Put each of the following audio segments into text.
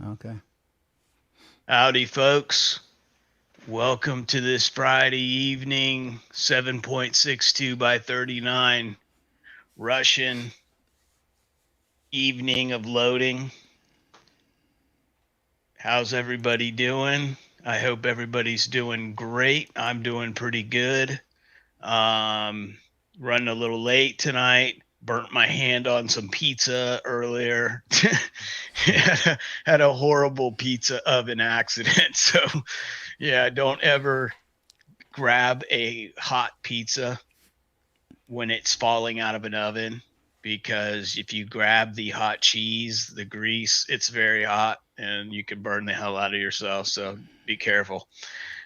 Okay. Howdy, folks. Welcome to this Friday evening, 7.62 by 39 Russian evening of loading. How's everybody doing? I hope everybody's doing great. I'm doing pretty good. Um, Running a little late tonight. Burnt my hand on some pizza earlier. Had a horrible pizza oven accident. So, yeah, don't ever grab a hot pizza when it's falling out of an oven, because if you grab the hot cheese, the grease, it's very hot and you can burn the hell out of yourself. So be careful.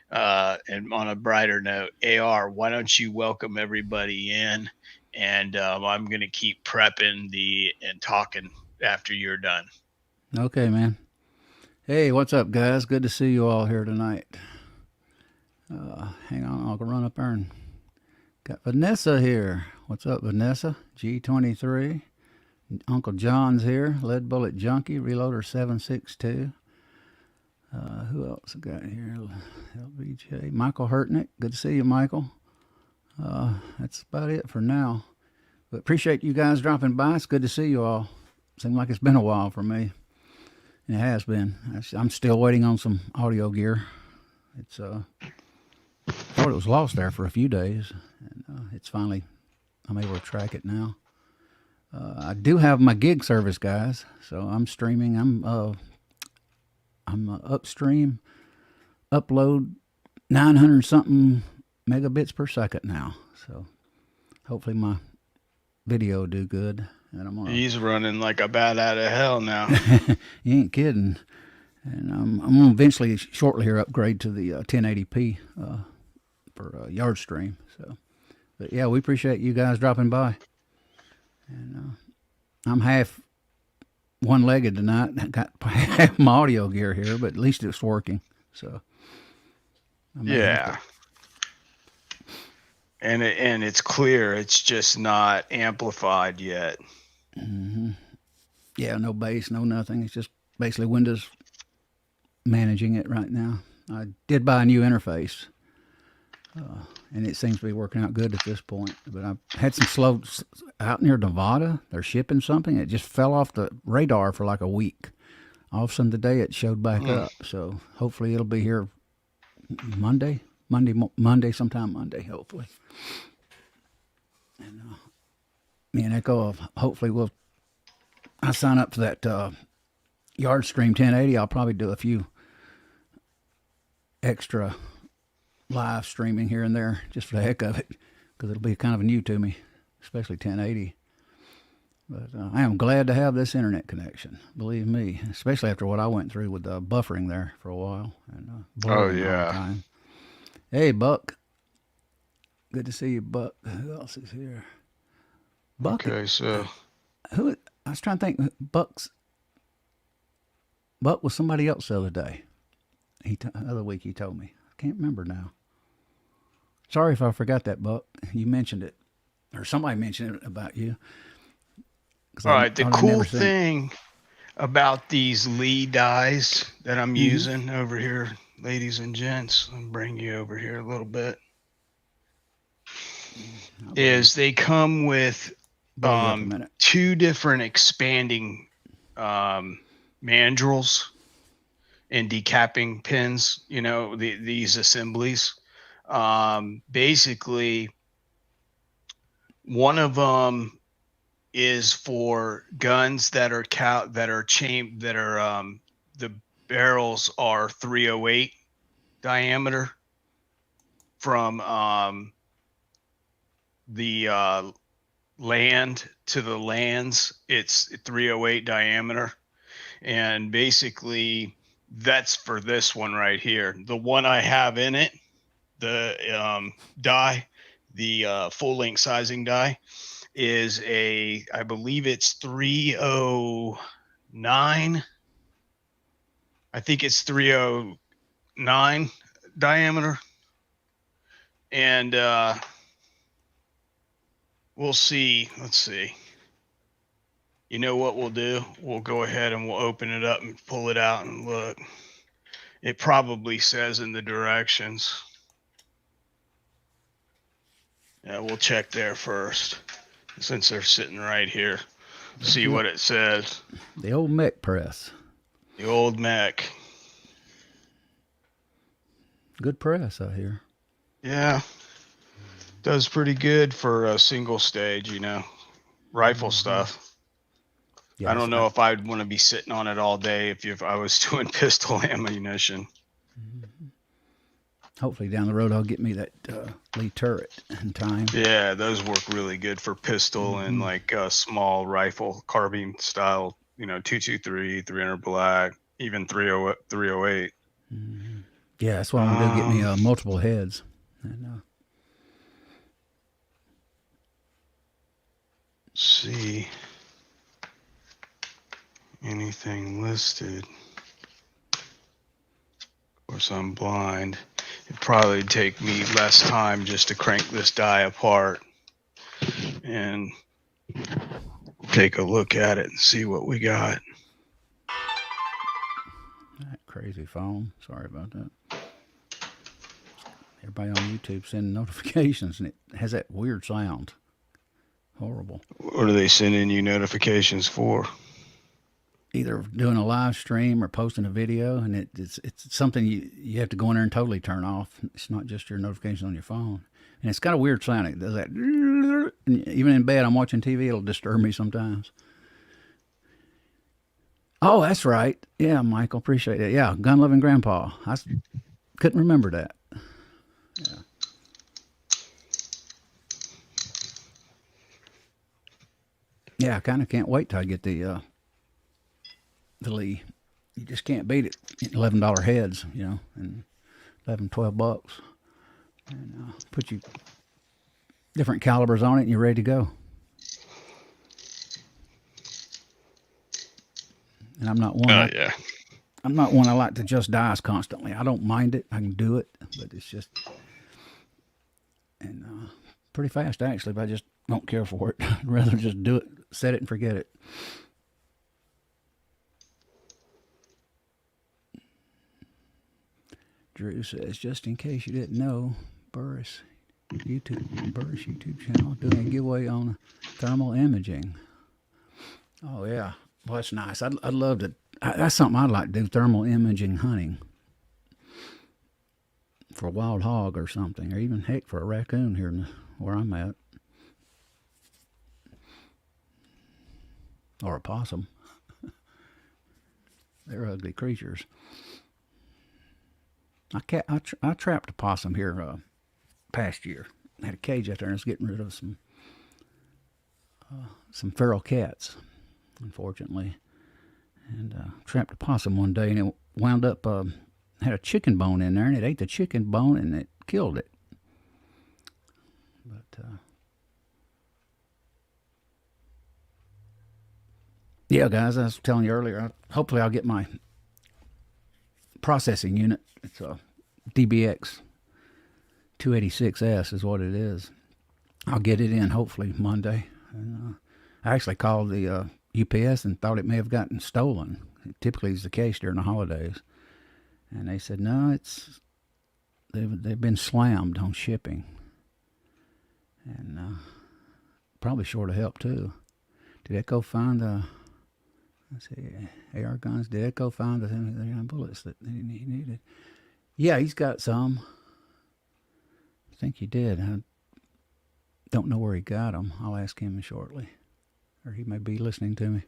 And on a brighter note, AR, why don't you welcome everybody in? And I'm going to keep prepping and talking after you're done. Okay, man. Hey, what's up, guys? Good to see you all here tonight. Hang on, I'll run up there and got Vanessa here. What's up, Vanessa? G23. Uncle John's here. Lead Bullet Junkie. Reloader 7.62. Who else I got here? LBJ. Michael Hurtnick. Good to see you, Michael. That's about it for now. But appreciate you guys dropping by. It's good to see you all. Seems like it's been a while for me. It has been. I'm still waiting on some audio gear. It's thought it was lost there for a few days, and it's finally I'm able to track it now. I do have my gig service, guys. So I'm streaming. I'm upstream, upload 900 something megabits per second now. So hopefully my video will do good. And I'm gonna. He's running like a bat out of hell now. You ain't kidding. And I'm going to eventually, shortly here, upgrade to the 1080p for yard stream. So, but yeah, we appreciate you guys dropping by. And I'm half one-legged tonight. I got half my audio gear here, but at least it's working. So, Yeah. And it's clear. It's just not amplified yet. Mm-hmm. Yeah, no bass, no nothing. It's just basically Windows managing it right now. I did buy a new interface, and it seems to be working out good at this point. But I had some slow out near Nevada. They're shipping something. It just fell off the radar for like a week. All of a sudden today it showed back up. So hopefully it'll be here Monday, sometime Monday, hopefully. And me and Echo, hopefully I sign up for that yard stream 1080. I'll probably do a few extra live streaming here and there just for the heck of it, because it'll be kind of new to me, especially 1080. But I am glad to have this internet connection, believe me, especially after what I went through with buffering there for a while and blurring all the time. Hey, Buck. Good to see you, Buck. Who else is here? Buck. Okay, so who? I was trying to think. Buck was somebody else the other day. The other week he told me. I can't remember now. Sorry if I forgot that, Buck. You mentioned it, or somebody mentioned it about you. All right. The cool thing about these Lee dies that I'm using over here, ladies and gents, I'll bring you over here a little bit, is they come with two different expanding mandrels and decapping pins. You know, these assemblies. Basically, one of them is for guns that are the barrels are 308 diameter from the land to the lands. It's 308 diameter, and basically that's for this one right here. The one I have in it, the die, the full length sizing die, is I believe it's 309. I think it's 309 diameter. And we'll see. Let's see. You know what we'll do? We'll go ahead and we'll open it up and pull it out and look. It probably says in the directions. Yeah, we'll check there first, since they're sitting right here. See what it says. The old mech press. The old mech. Good press, I hear. Yeah. Does pretty good for a single stage, you know, rifle stuff. Yeah, I don't know if I'd want to be sitting on it all day if I was doing pistol ammunition. Hopefully down the road I'll get me that Lee turret in time. Yeah, those work really good for pistol and like small rifle carbine style, you know, 223, 300 black, even 308. Yeah, that's what I'm going to do, get me multiple heads. And, see anything listed. Of course, I'm blind. It'd probably take me less time just to crank this die apart and take a look at it and see what we got. That crazy phone. Sorry about that. Everybody on YouTube sending notifications, and it has that weird sound. Horrible. What are they sending you notifications for? Either doing a live stream or posting a video, and it's something you have to go in there and totally turn off. It's not just your notifications on your phone. And it's got a weird sound. It does that. And even in bed, I'm watching TV, it'll disturb me sometimes. Oh, that's right. Yeah, Michael, appreciate it. Yeah, Gun Loving Grandpa. I couldn't remember that. Yeah. Yeah, I kind of can't wait till I get the Lee. You just can't beat it. $11 heads, you know, and $12. And put you different calibers on it, and you're ready to go. And I'm not one. I'm not one I like to just dice constantly. I don't mind it. I can do it, but it's just pretty fast actually. But I just don't care for it. I'd rather just do it, set it, and forget it. Drew says, just in case you didn't know, Burris YouTube channel doing a giveaway on thermal imaging. Oh yeah, well that's nice. I'd love to. That's something I'd like to do, thermal imaging hunting for a wild hog or something, or even heck for a raccoon here where I'm at, or a possum. They're ugly creatures. I trapped a possum here past year. I had a cage out there and I was getting rid of some feral cats, unfortunately. And trapped a possum one day, and it wound up, had a chicken bone in there, and it ate the chicken bone and it killed it. But, yeah, guys, I was telling you earlier, hopefully I'll get my processing unit. It's a DBX 286S is what it is. I'll get it in hopefully Monday. And, I actually called the UPS and thought it may have gotten stolen. It typically is the case during the holidays. And they said, no, they've been slammed on shipping. And probably short of help too. Did Echo find let's see, AR guns? Did Echo find the bullets that he needed? Yeah, he's got some. I think he did. I don't know where he got them. I'll ask him shortly. Or he may be listening to me.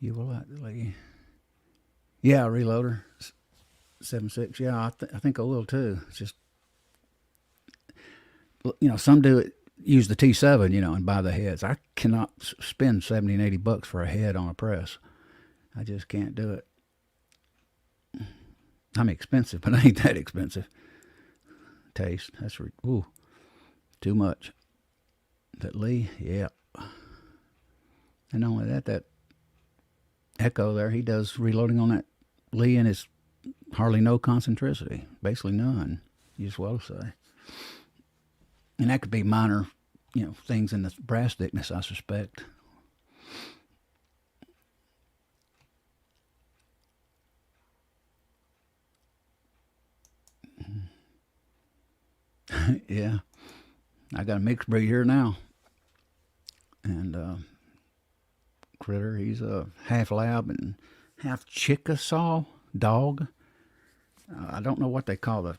You will likely. Yeah, reloader. 7.6. Yeah, I think I will too. It's just, you know, some do it. Use the T7, you know, and buy the heads. I cannot spend $70 and $80 for a head on a press. I just can't do it. I'm expensive, but I ain't that expensive. Taste, that's too much. That Lee, yeah. And not only that Echo there, he does reloading on that Lee, and it's hardly no concentricity, basically none. You as well say. And that could be minor, things in the brass thickness, I suspect. Yeah. I got a mixed breed here now. And Critter, he's a half lab and half Chickasaw dog. I don't know what they call the.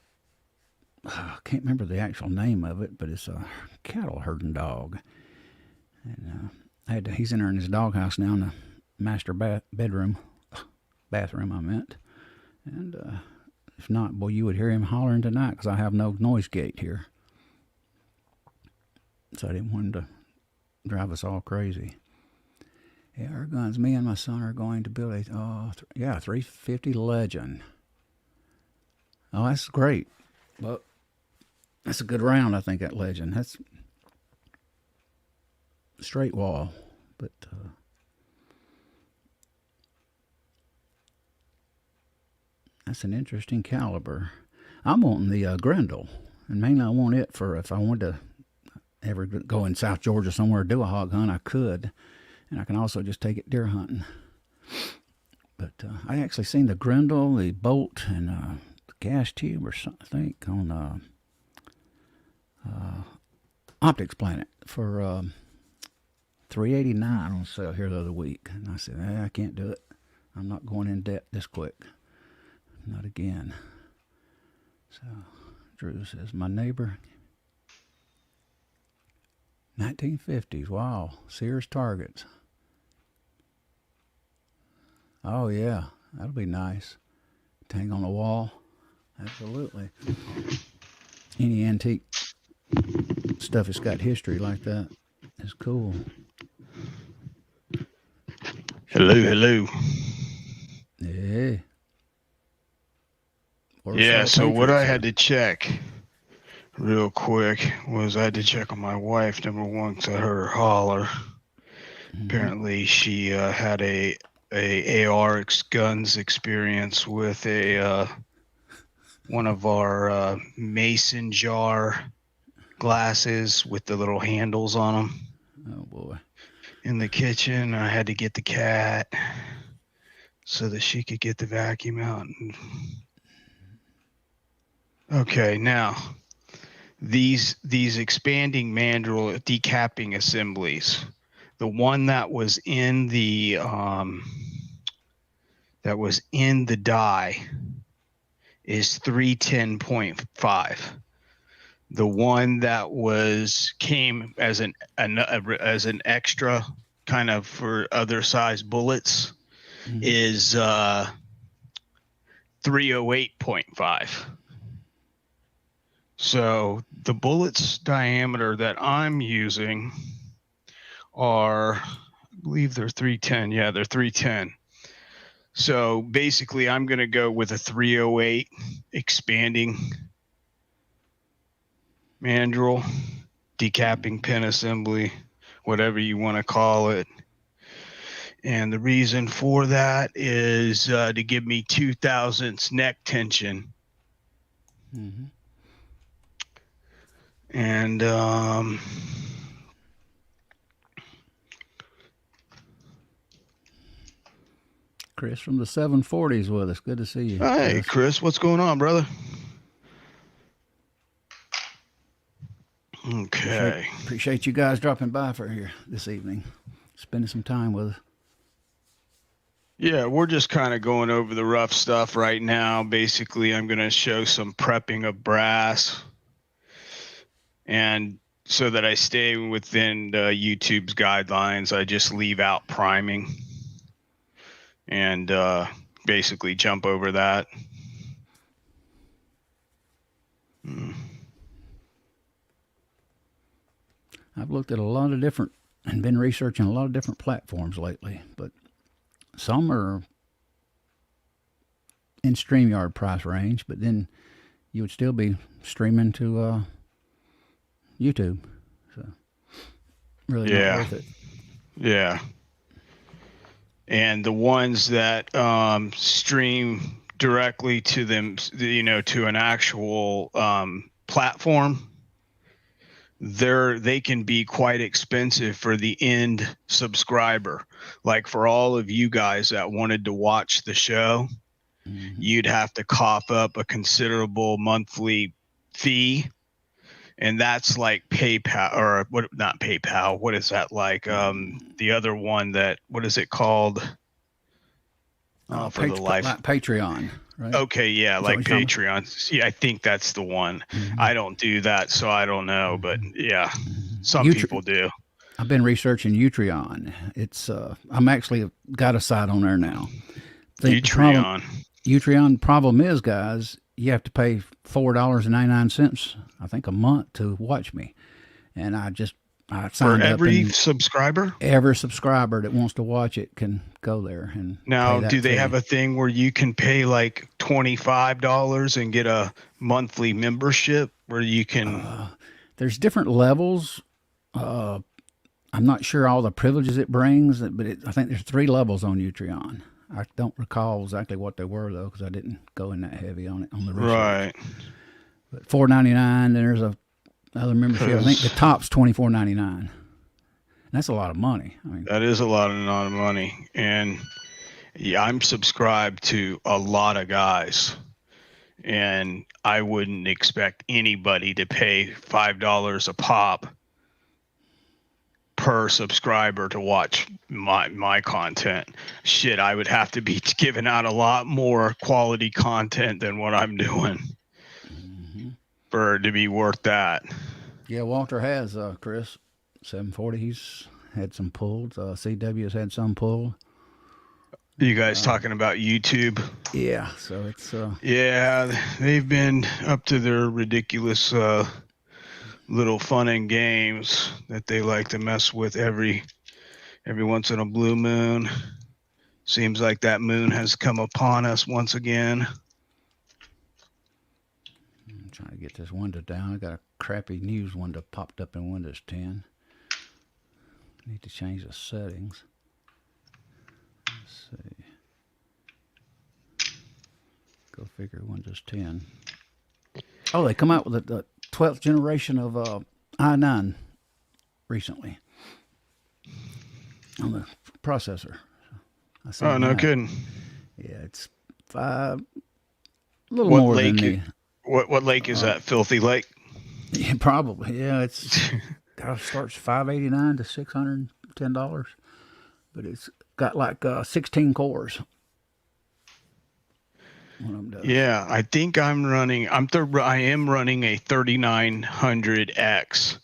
I can't remember the actual name of it, but it's a cattle herding dog. And he's in there in his doghouse now in the master bathroom, I meant. And if not, boy, you would hear him hollering tonight because I have no noise gate here. So I didn't want him to drive us all crazy. Yeah, our guns, me and my son are going to build a 350 Legend. Oh, that's great. Well, that's a good round, I think, that Legend. That's straight wall, but that's an interesting caliber. I'm wanting the Grendel, and mainly I want it for if I wanted to ever go in South Georgia somewhere to do a hog hunt, I could. And I can also just take it deer hunting. But I actually seen the Grendel, the bolt, and the gas tube, or something, I think, on Optics Planet for $389 on sale here the other week. And I said, I can't do it. I'm not going in debt this quick. Not again. So Drew says, my neighbor... 1950s, wow. Sears targets. Oh, yeah. That'll be nice. Hang on the wall. Absolutely. Any antique stuff that's got history like that is cool. Hello. Yeah. Yeah, so what I had to check real quick was I had to check on my wife. Number one, because I heard her holler. Mm-hmm. Apparently, she had a AR guns experience with one of our mason jar glasses with the little handles on them. Oh boy! In the kitchen, I had to get the cat so that she could get the vacuum out. Okay, now. These expanding mandrel decapping assemblies, the one that was in the die is 310.5. The one that came as an extra kind of for other size bullets is 308.5. So the bullets diameter that I'm using are, I believe they're 310. Yeah, they're 310. So basically I'm going to go with a 308 expanding mandrel, decapping pin assembly, whatever you want to call it. And the reason for that is to give me 2/1000 neck tension. Mm-hmm. And Chris from the 740s with us. Good to see you. Hey, Chris, what's going on, brother? Okay. Appreciate you guys dropping by for here this evening, spending some time with us. Yeah, we're just kind of going over the rough stuff right now. Basically, I'm going to show some prepping of brass. And so that I stay within YouTube's guidelines, I just leave out priming and basically jump over that. I've looked at a lot of different and been researching a lot of different platforms lately, but some are in StreamYard price range, but then you would still be streaming to YouTube. So really not worth it. Yeah. And the ones that stream directly to them, to an actual platform, they can be quite expensive for the end subscriber. Like for all of you guys that wanted to watch the show, you'd have to cough up a considerable monthly fee. And that's like PayPal, or what, not PayPal. What is that like? The other one that, what is it called? For the life. Like Patreon, right? Okay, yeah, like Patreon. Yeah, I think that's the one. I don't do that, so I don't know, but yeah, some people do. I've been researching Utreon. It's I'm actually got a site on there now. Utreon. Utreon. Problem is, guys, you have to pay $4.99, I think, a month to watch me, and I signed for every up subscriber. Every subscriber that wants to watch it can go there and now. Do they have a thing where you can pay like $25 and get a monthly membership where you can? There's different levels. I'm not sure all the privileges it brings, but I think there's 3 levels on Utreon. I don't recall exactly what they were though, because I didn't go in that heavy on it on the research. Right. But $4.99. Then there's another membership. I think the top's $24.99. That's a lot of money. I mean, that is a lot of money, and yeah, I'm subscribed to a lot of guys, and I wouldn't expect anybody to pay $5 a pop per subscriber to watch my content. Shit, I would have to be giving out a lot more quality content than what I'm doing for it to be worth that. Yeah, Walter has Chris 740. He's had some pulls. CW's had some pull. You guys talking about YouTube? Yeah, so it's yeah, they've been up to their ridiculous little fun and games that they like to mess with every once in a blue moon. Seems like that moon has come upon us once again. I'm trying to get this window down. I got a crappy news window popped up in Windows 10. Need to change the settings. Let's see. Go figure, Windows 10. Oh, they come out with the 12th generation of i9 recently on the processor. Oh, no kidding. Yeah, it's a little more than the... What lake is that? Filthy Lake? Yeah, probably. Yeah, it's starts $589 to $610, but it's got like 16 cores. Yeah, I think I'm running. I am running a 3900X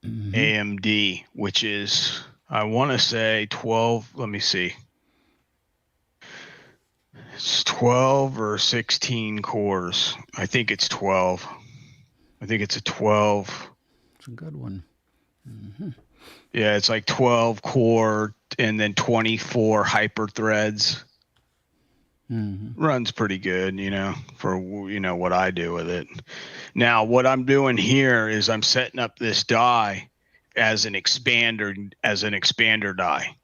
AMD, which is, I want to say 12. Let me see. It's 12 or 16 cores. I think it's 12. I think it's a 12. It's a good one. Yeah, it's like 12 core and then 24 hyper threads. Runs pretty good, for what I do with it. Now, what I'm doing here is I'm setting up this die as an expander die,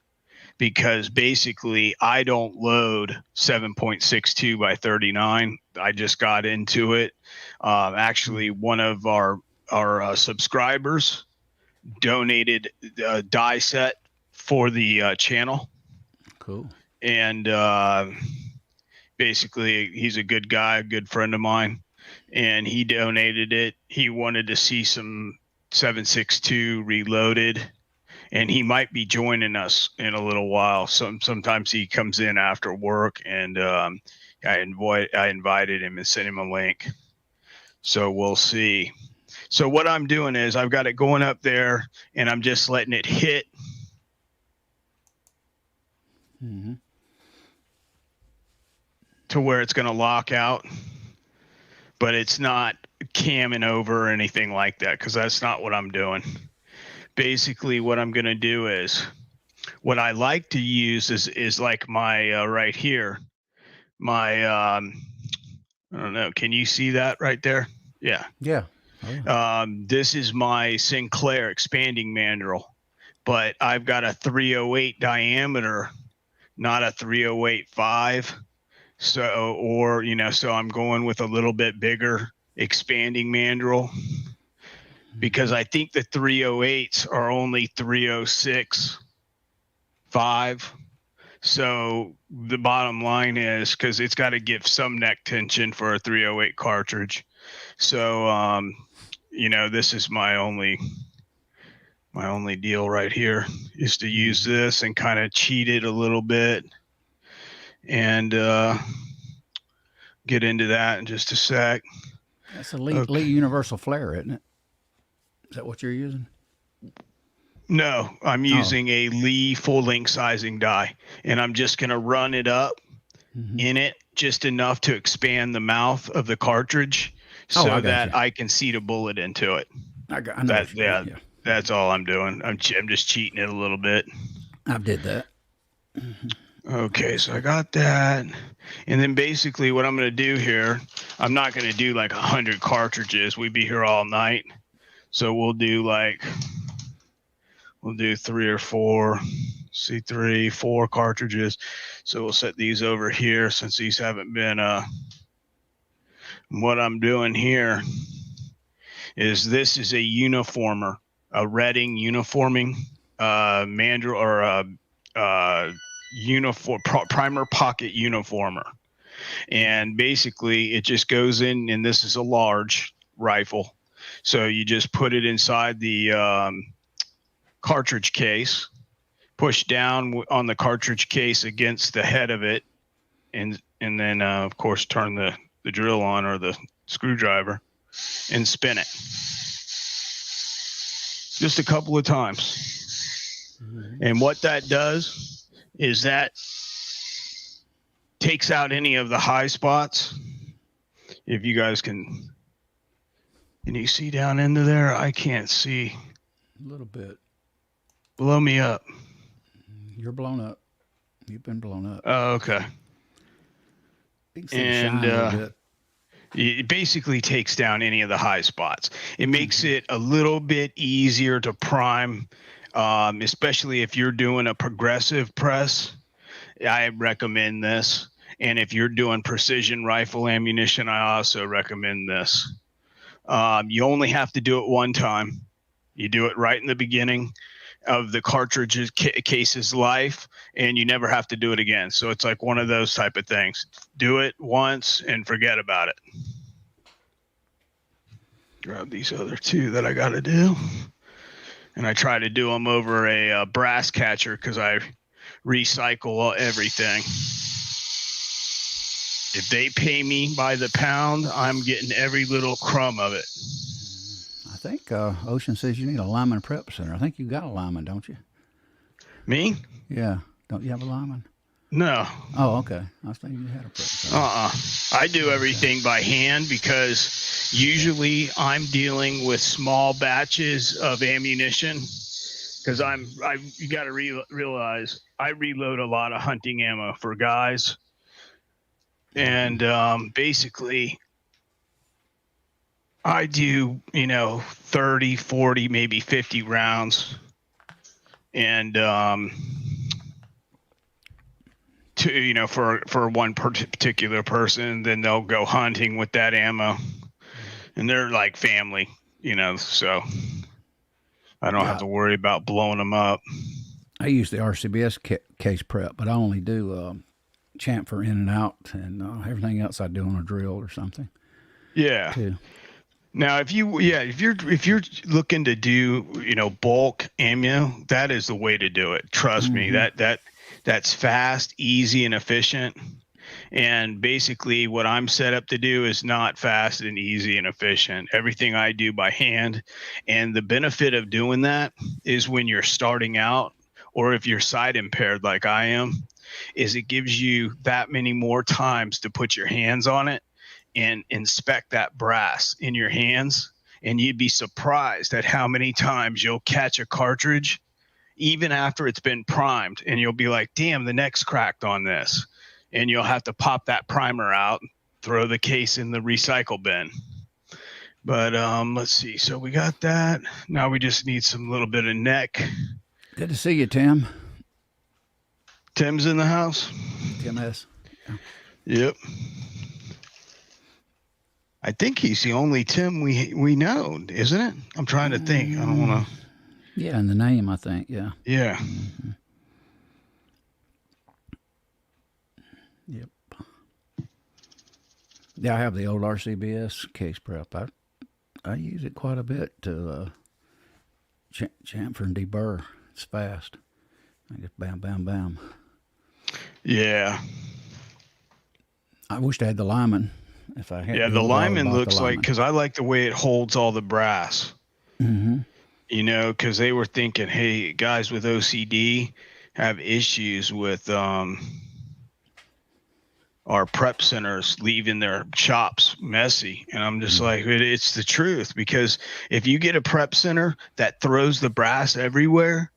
because basically I don't load 7.62 by 39. I just got into it. Actually, one of our subscribers donated a die set for the channel. Cool. And basically, he's a good guy, a good friend of mine, and he donated it. He wanted to see some 7.62 reloaded, and he might be joining us in a little while. Sometimes he comes in after work, and I invited him and sent him a link. So we'll see. So what I'm doing is I've got it going up there, and I'm just letting it hit. To where it's going to lock out, but it's not camming over or anything like that, because that's not what I'm doing. Basically, what I'm going to do is, what I like to use is like my right here, my I don't know, can you see that right there? Yeah. Yeah. Oh, yeah. This is my Sinclair expanding mandrel, but I've got a 308 diameter, not a 308.5. So I'm going with a little bit bigger expanding mandrel. because I think the 308s are only 306.5. So the bottom line is, because it's got to give some neck tension for a 308 cartridge. So, this is my only deal right here is to use this and kind of cheat it a little bit, and get into that in just a sec. That's a Lee Universal Flare, isn't it? Is that what you're using? No, I'm using a Lee full-length sizing die, and I'm just going to run it up in it just enough to expand the mouth of the cartridge so that I can seat a bullet into it. I know that. That's all I'm doing. I'm just cheating it a little bit. I did that. Okay, so I got that. And then basically what I'm going to do here, I'm not going to do like 100 cartridges. We'd be here all night. So we'll do 3 or 4, see 4 cartridges. So we'll set these over here since these haven't been, what I'm doing here is this is a uniformer, a Redding uniforming, mandrel or uniform primer pocket uniformer. And basically it just goes in, and this is a large rifle. So you just put it inside the, cartridge case, push down on the cartridge case against the head of it, and then of course turn the drill on or the screwdriver and spin it just a couple of times. And what that does is that takes out any of the high spots. If you guys can you see down into there? I can't see. A little bit. Blow me up. You're blown up. You've been blown up. Oh, okay. And it basically takes down any of the high spots. It makes it a little bit easier to prime, especially if you're doing a progressive press. I recommend this. And if you're doing precision rifle ammunition, I also recommend this. You only have to do it one time. You do it right in the beginning of the cartridge case's life, and you never have to do it again. So it's like one of those type of things. Do it once and forget about it. Grab these other 2 that I got to do. And I try to do them over a brass catcher because I recycle everything. If they pay me by the pound, I'm getting every little crumb of it. I think Ocean says you need a lineman prep center. I think you got a lineman, don't you? Me? Yeah. Don't you have a lineman? No. Oh, okay. I was thinking you had a prep center. I do everything by hand because usually I'm dealing with small batches of ammunition. Because you got to realize I reload a lot of hunting ammo for guys. And basically I do, 30, 40, maybe 50 rounds. And for one particular person, then they'll go hunting with that ammo. And they're like family, so I don't have to worry about blowing them up. I use the RCBS case prep, but I only do chamfer in and out, and everything else I do on a drill or something. Yeah. Too. Now, if you're looking to do, bulk ammo, that is the way to do it. Trust me, that's fast, easy, and efficient. And basically what I'm set up to do is not fast and easy and efficient. Everything I do by hand. And the benefit of doing that is when you're starting out, or if you're sight impaired like I am, is it gives you that many more times to put your hands on it and inspect that brass in your hands. And you'd be surprised at how many times you'll catch a cartridge even after it's been primed, and you'll be like, damn, the neck's cracked on this. And you'll have to pop that primer out, throw the case in the recycle bin. But let's see. So we got that. Now we just need some little bit of neck. Good to see you, Tim. Tim's in the house. Tim S. Yeah. Yep. I think he's the only Tim we know, isn't it? I'm trying to think. I don't want to. Yeah, in the name, I think. Yeah. Yeah. Mm-hmm. Yep. Yeah, I have the old RCBS case prep. I use it quite a bit to chamfer and deburr. It's fast. I just bam, bam, bam. Yeah. I wished I had the Lyman. If I had, Yeah, the Lyman looks like, because I like the way it holds all the brass. Mm-hmm. You know, because they were thinking, hey, guys with OCD have issues with our prep centers leaving their shops messy. And I'm just like, it's the truth, because if you get a prep center that throws the brass everywhere,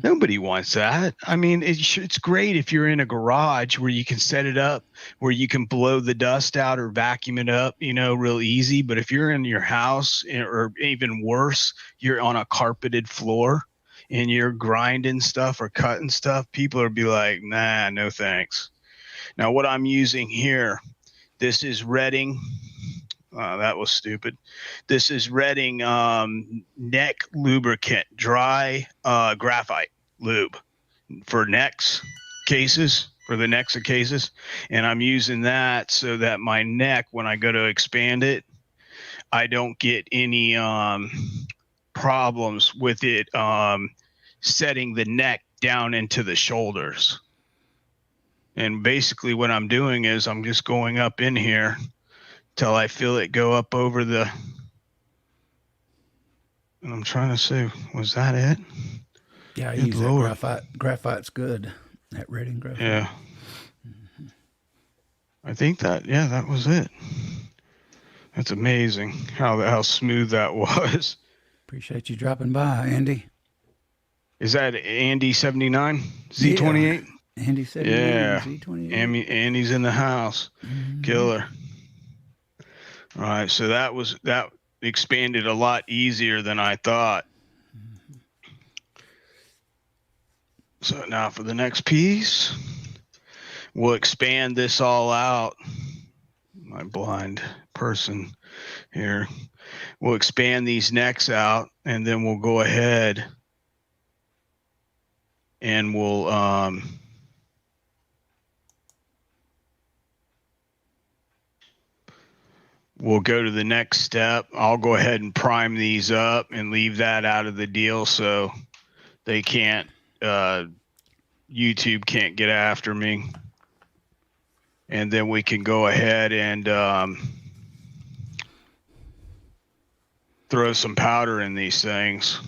nobody wants that. I mean, it's great if you're in a garage where you can set it up, where you can blow the dust out or vacuum it up, you know, real easy. But if you're in your house, or even worse, you're on a carpeted floor and you're grinding stuff or cutting stuff, people will be like, nah, no thanks. Now, what I'm using here, this is Redding. That was stupid. This is Redding neck lubricant, dry graphite lube for necks cases, for the necks of cases. And I'm using that so that my neck, when I go to expand it, I don't get any problems with it setting the neck down into the shoulders. And basically what I'm doing is I'm just going up in here till I feel it go up over the, and I'm trying to say, was that it? Yeah, I use that graphite. Graphite's good. That Redding graphite. Yeah. Mm-hmm. I think that was it. That's amazing how smooth that was. Appreciate you dropping by, Andy. Is that Andy 79 Z28? Yeah. Andy 79 yeah. Z28. Andy's in the house. Mm-hmm. Killer. All right, so that expanded a lot easier than I thought. Mm-hmm. So now for the next piece, we'll expand this all out. My blind person here. We'll expand these necks out, and then we'll go ahead and we'll go to the next step. I'll go ahead and prime these up and leave that out of the deal so they can't, YouTube can't get after me. And then we can go ahead and throw some powder in these things.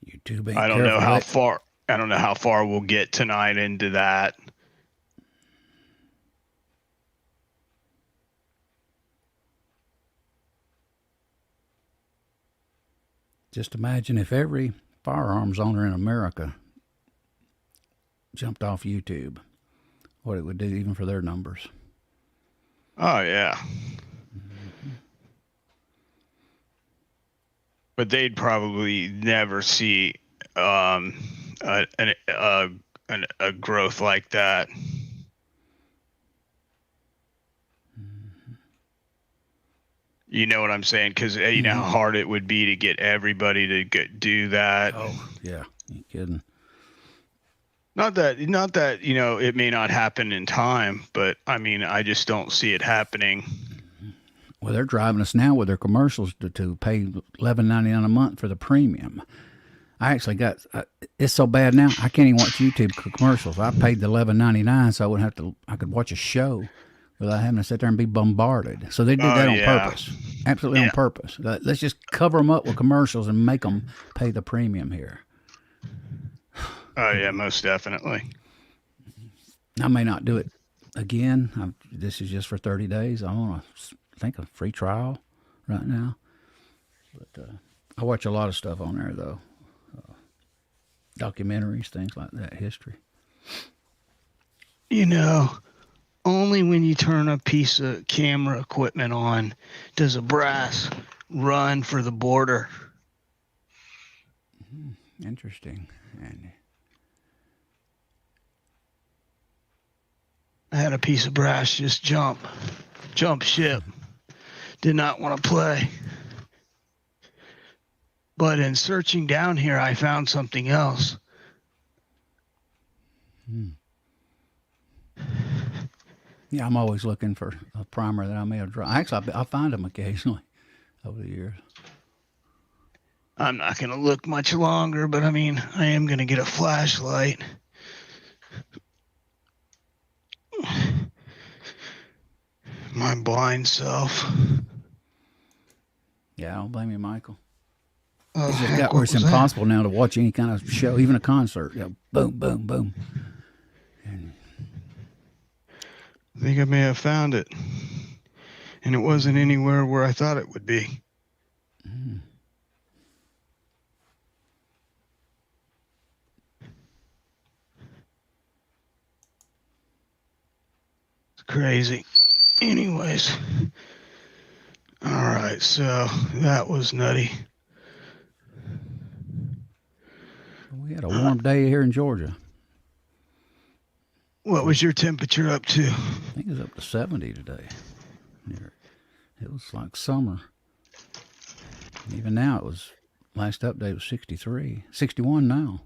YouTube ain't I don't know how far. I don't know how far we'll get tonight into that. Just imagine if every firearms owner in America jumped off YouTube, what it would do even for their numbers. Oh, yeah. Mm-hmm. But they'd probably never see a growth like that. You know what I'm saying? Because you know how hard it would be to get everybody to do that. Oh, yeah. You kidding? Not that, you know, it may not happen in time, but I mean, I just don't see it happening. Well, they're driving us now with their commercials to pay $11.99 a month for the premium. I actually got, it's so bad now, I can't even watch YouTube commercials. I paid the $11.99 so I wouldn't have to, I could watch a show without having to sit there and be bombarded. So they did that on purpose. Absolutely on purpose. Let's just cover them up with commercials and make them pay the premium here. Oh, yeah, most definitely. I may not do it again. This is just for 30 days. I want to think a free trial right now. But I watch a lot of stuff on there, though. Documentaries, things like that, history. You know, only when you turn a piece of camera equipment on does a brass run for the border. Interesting. And I had a piece of brass just jump ship. Did not want to play. But in searching down here, I found something else. Yeah, I'm always looking for a primer that I may have drawn. Actually, I find them occasionally over the years. I'm not going to look much longer, but I mean, I am going to get a flashlight. My blind self. Yeah, I don't blame you, Michael. Oh, It's just got where it's impossible now to watch any kind of show, even a concert. You know, boom, boom, boom. And I think I may have found it. And it wasn't anywhere where I thought it would be. It's crazy. Anyways. All right, so that was nutty. we had a warm day here in Georgia. What was your temperature up to? I think it was up to 70 today. It was like summer. Even now, it was, last update was 63. 61 now.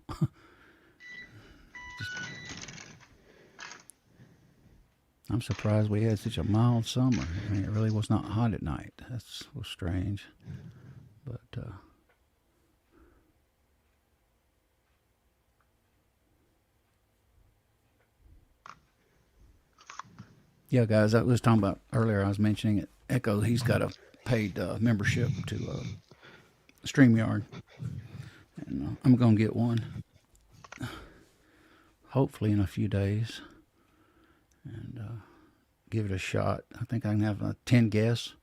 I'm surprised we had such a mild summer. I mean, it really was not hot at night. That was strange. But, yeah, guys, I was talking about earlier, I was mentioning it. Echo, he's got a paid membership to StreamYard. And I'm going to get one, hopefully in a few days, and give it a shot. I think I can have 10 guests.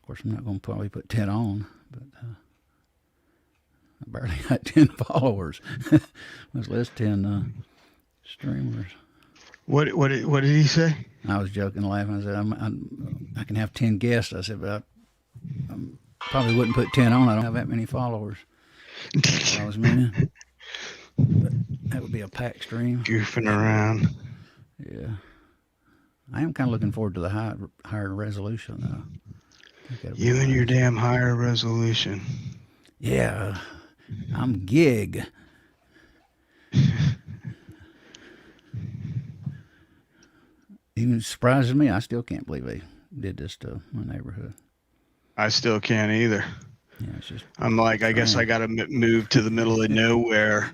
Of course, I'm not going to probably put 10 on, but I barely got 10 followers, much less 10 streamers. What did he say? I was joking, laughing. I said, I can have 10 guests. I said, but I probably wouldn't put 10 on. I don't have that many followers. I was meaning. But that would be a packed stream. Goofing around. Yeah. I am kind of looking forward to the higher resolution, though. You and your damn higher resolution. Yeah. I'm gig. Even surprises me. I still can't believe they did this to my neighborhood. I still can't either. Yeah, it's just I'm like, I guess I got to move to the middle of nowhere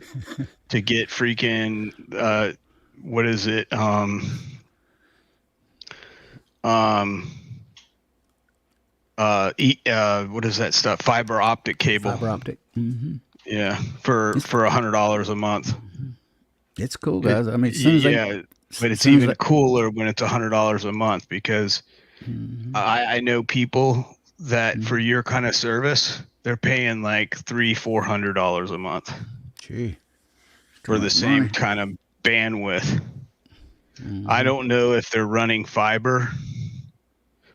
to get freaking, what is it? What is that stuff? Fiber optic cable. Fiber optic. Mm-hmm. Yeah, for $100 a month. It's cool, guys. I mean, as soon as but it's even cooler when it's $100 a month because I know people that for your kind of service, they're paying like $300-400 a month. Gee, for the same kind of bandwidth. I don't know if they're running fiber,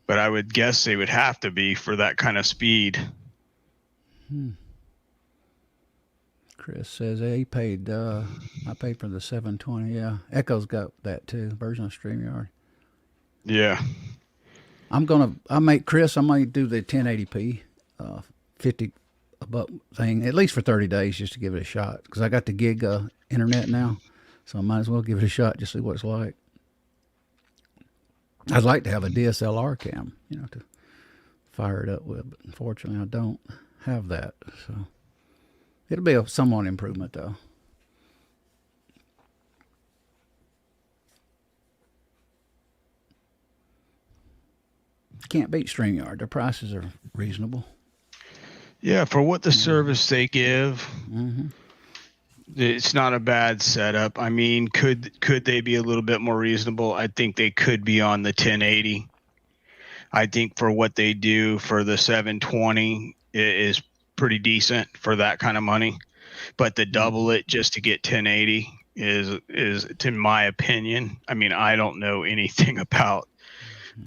but I would guess they would have to be for that kind of speed. Chris says he paid. I paid for the 720. Yeah, Echo's got that too. Version of StreamYard. Yeah. I might do the 1080p, 50 buck thing at least for 30 days just to give it a shot because I got the gig internet now, so I might as well give it a shot just see what it's like. I'd like to have a DSLR cam, to fire it up with, but unfortunately I don't have that. So it'll be a somewhat improvement though. Can't beat StreamYard. Their prices are reasonable. Yeah, for what the service they give, it's not a bad setup. I mean, could they be a little bit more reasonable? I think they could be on the 1080. I think for what they do for the 720 is pretty decent for that kind of money. But to double it just to get 1080 is in my opinion. I mean, I don't know anything about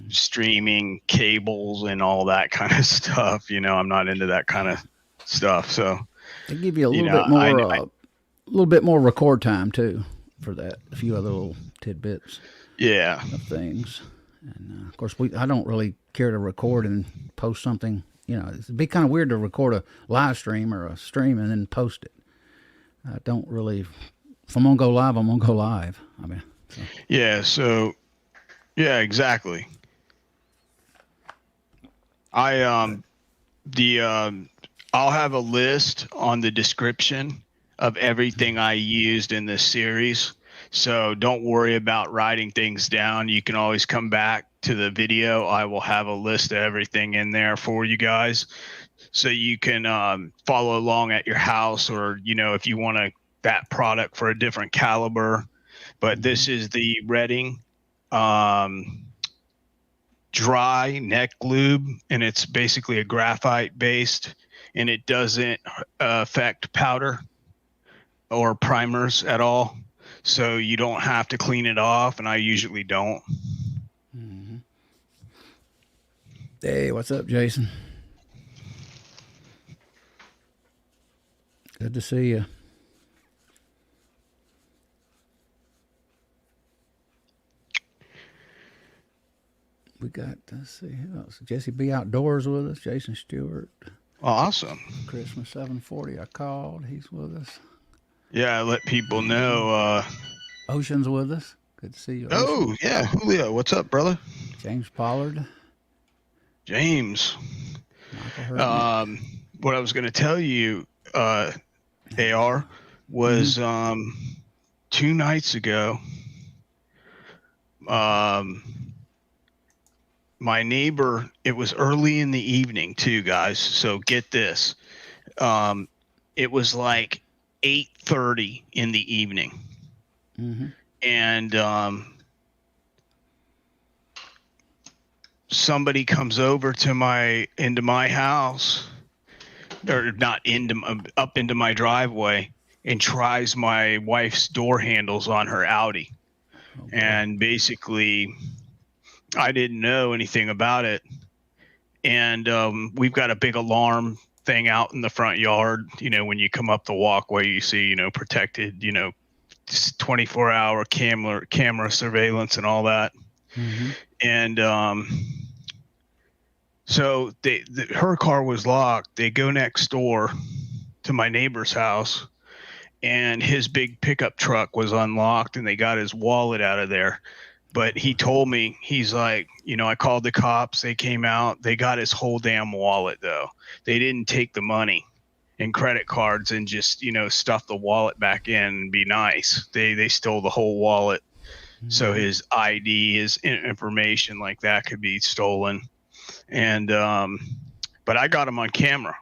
streaming cables and all that kind of stuff. I'm not into that kind of stuff. So they give you a little bit more, a little bit more record time too for that. A few other little tidbits. Yeah. of things. And of course, I don't really care to record and post something. You know, it'd be kind of weird to record a live stream or a stream and then post it. I don't really. If I'm gonna go live, I'm gonna go live. I mean. So. Yeah. So. Yeah. Exactly. I'll have a list on the description of everything I used in this series. So don't worry about writing things down. You can always come back to the video. I will have a list of everything in there for you guys. So you can follow along at your house, or, you know, if you want that product for a different caliber. But this is the Redding dry neck lube, and it's basically a graphite based, and it doesn't affect powder or primers at all, so you don't have to clean it off, and I usually don't. Mm-hmm. Hey, what's up, Jason? Good to see you. We got, let's see, who else? Jesse B. Outdoors with us. Jason Stewart. Awesome. Christmas 740. I called. He's with us. Yeah, I let people know. Ocean's with us. Good to see you. Ocean. Oh, yeah. Julio, what's up, brother? James Pollard. James. Michael what I was going to tell you, AR, was 2 nights ago, my neighbor, it was early in the evening too, guys. So get this. It was like 8:30 in the evening. Mm-hmm. And somebody comes over to into my house, or not up into my driveway, and tries my wife's door handles on her Audi. Okay. And basically, I didn't know anything about it. And we've got a big alarm thing out in the front yard. You know, when you come up the walkway, you see, you know, protected, you know, 24-hour camera surveillance and all that. Mm-hmm. And so her car was locked. They go next door to my neighbor's house, and his big pickup truck was unlocked, and they got his wallet out of there. But he told me, he's like, you know, I called the cops. They came out. They got his whole damn wallet, though. They didn't take the money and credit cards and just, you know, stuff the wallet back in and be nice. They stole the whole wallet. Mm-hmm. So his ID, his information like that could be stolen. And but I got him on camera.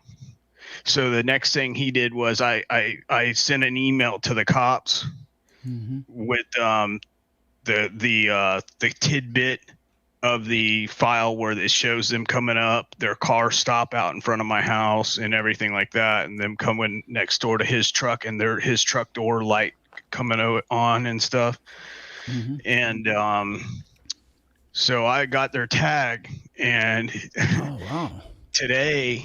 So the next thing he did was I sent an email to the cops with the tidbit of the file where it shows them coming up, their car stop out in front of my house and everything like that, and them coming next door to his truck and his truck door light coming on and stuff. Mm-hmm. And so I got their tag, and today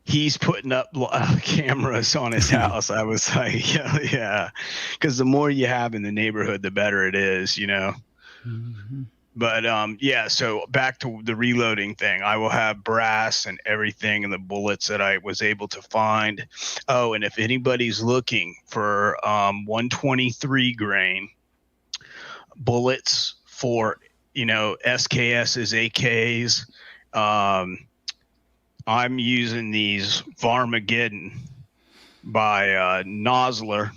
he's putting up cameras on his house. I was like, yeah, because the more you have in the neighborhood, the better it is, you know. Mm-hmm. But yeah, so back to the reloading thing. I will have brass and everything, and the bullets that I was able to find. Oh, and if anybody's looking for 123 grain bullets for, you know, SKS's, AKs, I'm using these Varmageddon by Nosler.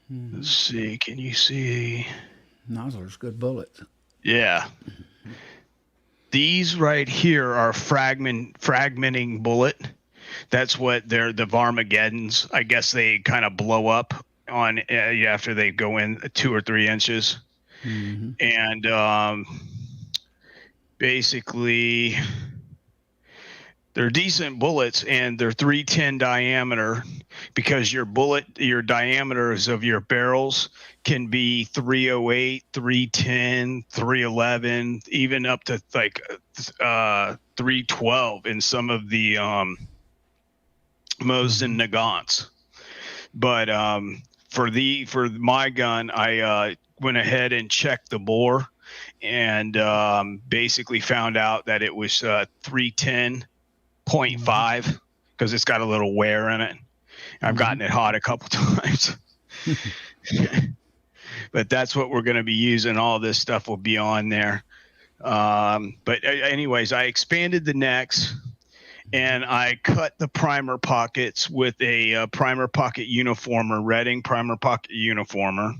Let's see. Can you see? Nosler's good bullets. Yeah. These right here are fragmenting bullet. That's what they're, the Varmageddons. I guess they kind of blow up on after they go in 2 or 3 inches. Mm-hmm. And basically, they're decent bullets, and they're 310 diameter, because your diameters of your barrels can be 308, 310, 311, even up to like 312 in some of the Mosin Nagants. But for my gun, I went ahead and checked the bore, and basically found out that it was 310.5 because it's got a little wear in it. I've gotten it hot a couple times. But that's what we're going to be using. All this stuff will be on there. But anyways, I expanded the necks, and I cut the primer pockets with a primer pocket uniformer, Redding primer pocket uniformer.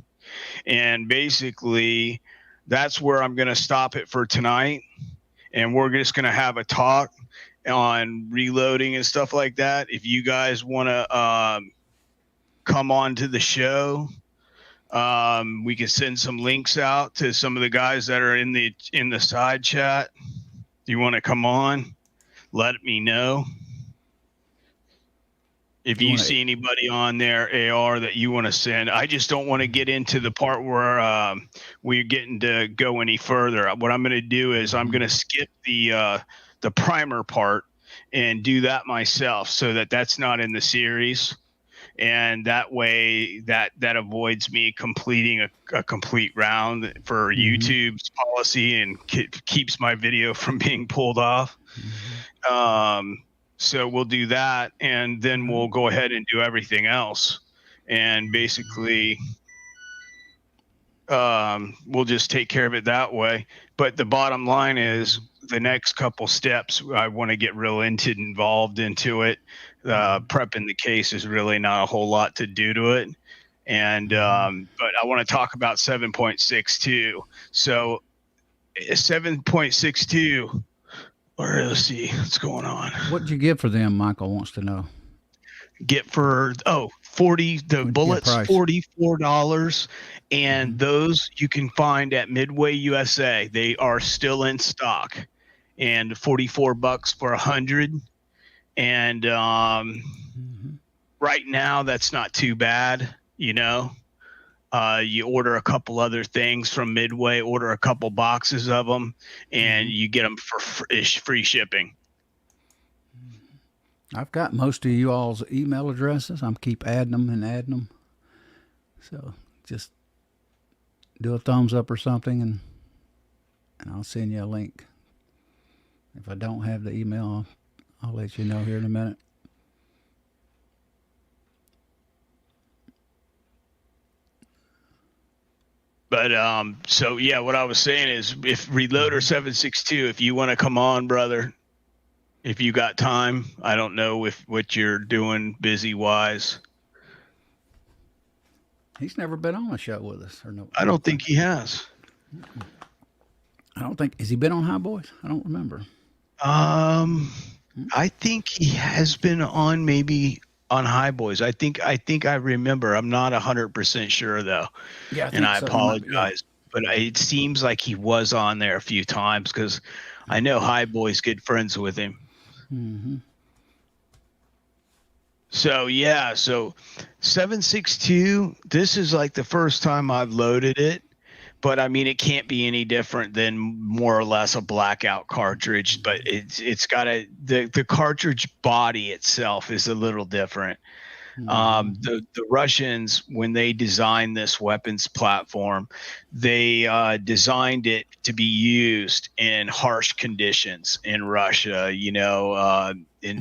And basically that's where I'm going to stop it for tonight. And we're just going to have a talk on reloading and stuff like that. If you guys want to come on to the show, we can send some links out to some of the guys that are in the side chat. If you want to come on, let me know. If you see anybody on there, AR, that you want to send. I just don't want to get into the part where we're getting to go any further. What I'm going to do is I'm going to skip the primer part and do that myself, so that's not in the series. And that way that avoids me completing a complete round for YouTube's policy, and keeps my video from being pulled off. So we'll do that, and then we'll go ahead and do everything else. And basically we'll just take care of it that way. But the bottom line is, the next couple steps, I want to get real involved into it. Prepping the case is really not a whole lot to do to it. And but I want to talk about 7.62. So 7.62, or let's see what's going on. What did you get for them? Michael wants to know. Get for 40 the bullets, $44, and those you can find at Midway USA. They are still in stock, and $44 for 100. And right now that's not too bad. You order a couple other things from Midway, order a couple boxes of them, and you get them for free shipping. I've got most of you all's email addresses. I'm keep adding them. So just do a thumbs up or something, and I'll send you a link. If I don't have the email, I'll let you know here in a minute. But so yeah, what I was saying is, if Reloader 762, if you want to come on, brother, if you got time, I don't know what you're doing busy wise. He's never been on a show with us, or no? I don't think he has. I don't think. Has he been on High Boys? I don't remember. I think he has been on, maybe on High Boys. I think I remember. I'm not 100% sure though. Yeah, and I apologize, but it seems like he was on there a few times, because I know High Boys good friends with him. So yeah, so 7.62. This is like the first time I've loaded it. But I mean, it can't be any different than more or less a blackout cartridge. But it's got the cartridge body itself is a little different. The Russians, when they designed this weapons platform, they designed it to be used in harsh conditions in Russia. Up in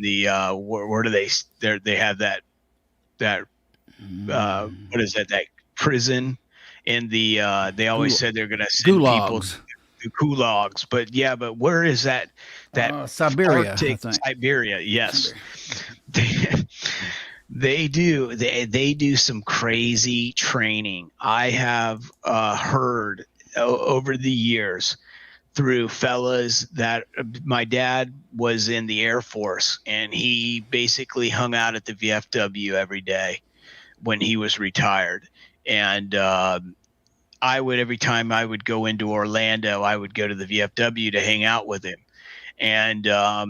the where do they have that what is that prison? In the they always said they're going to send people to gulags, but where is that Siberia? Arctic, Siberia, yes. They do some crazy training. I have heard over the years through fellas that my dad was in the Air Force, and he basically hung out at the VFW every day when he was retired. And every time I would go into Orlando, I would go to the VFW to hang out with him. And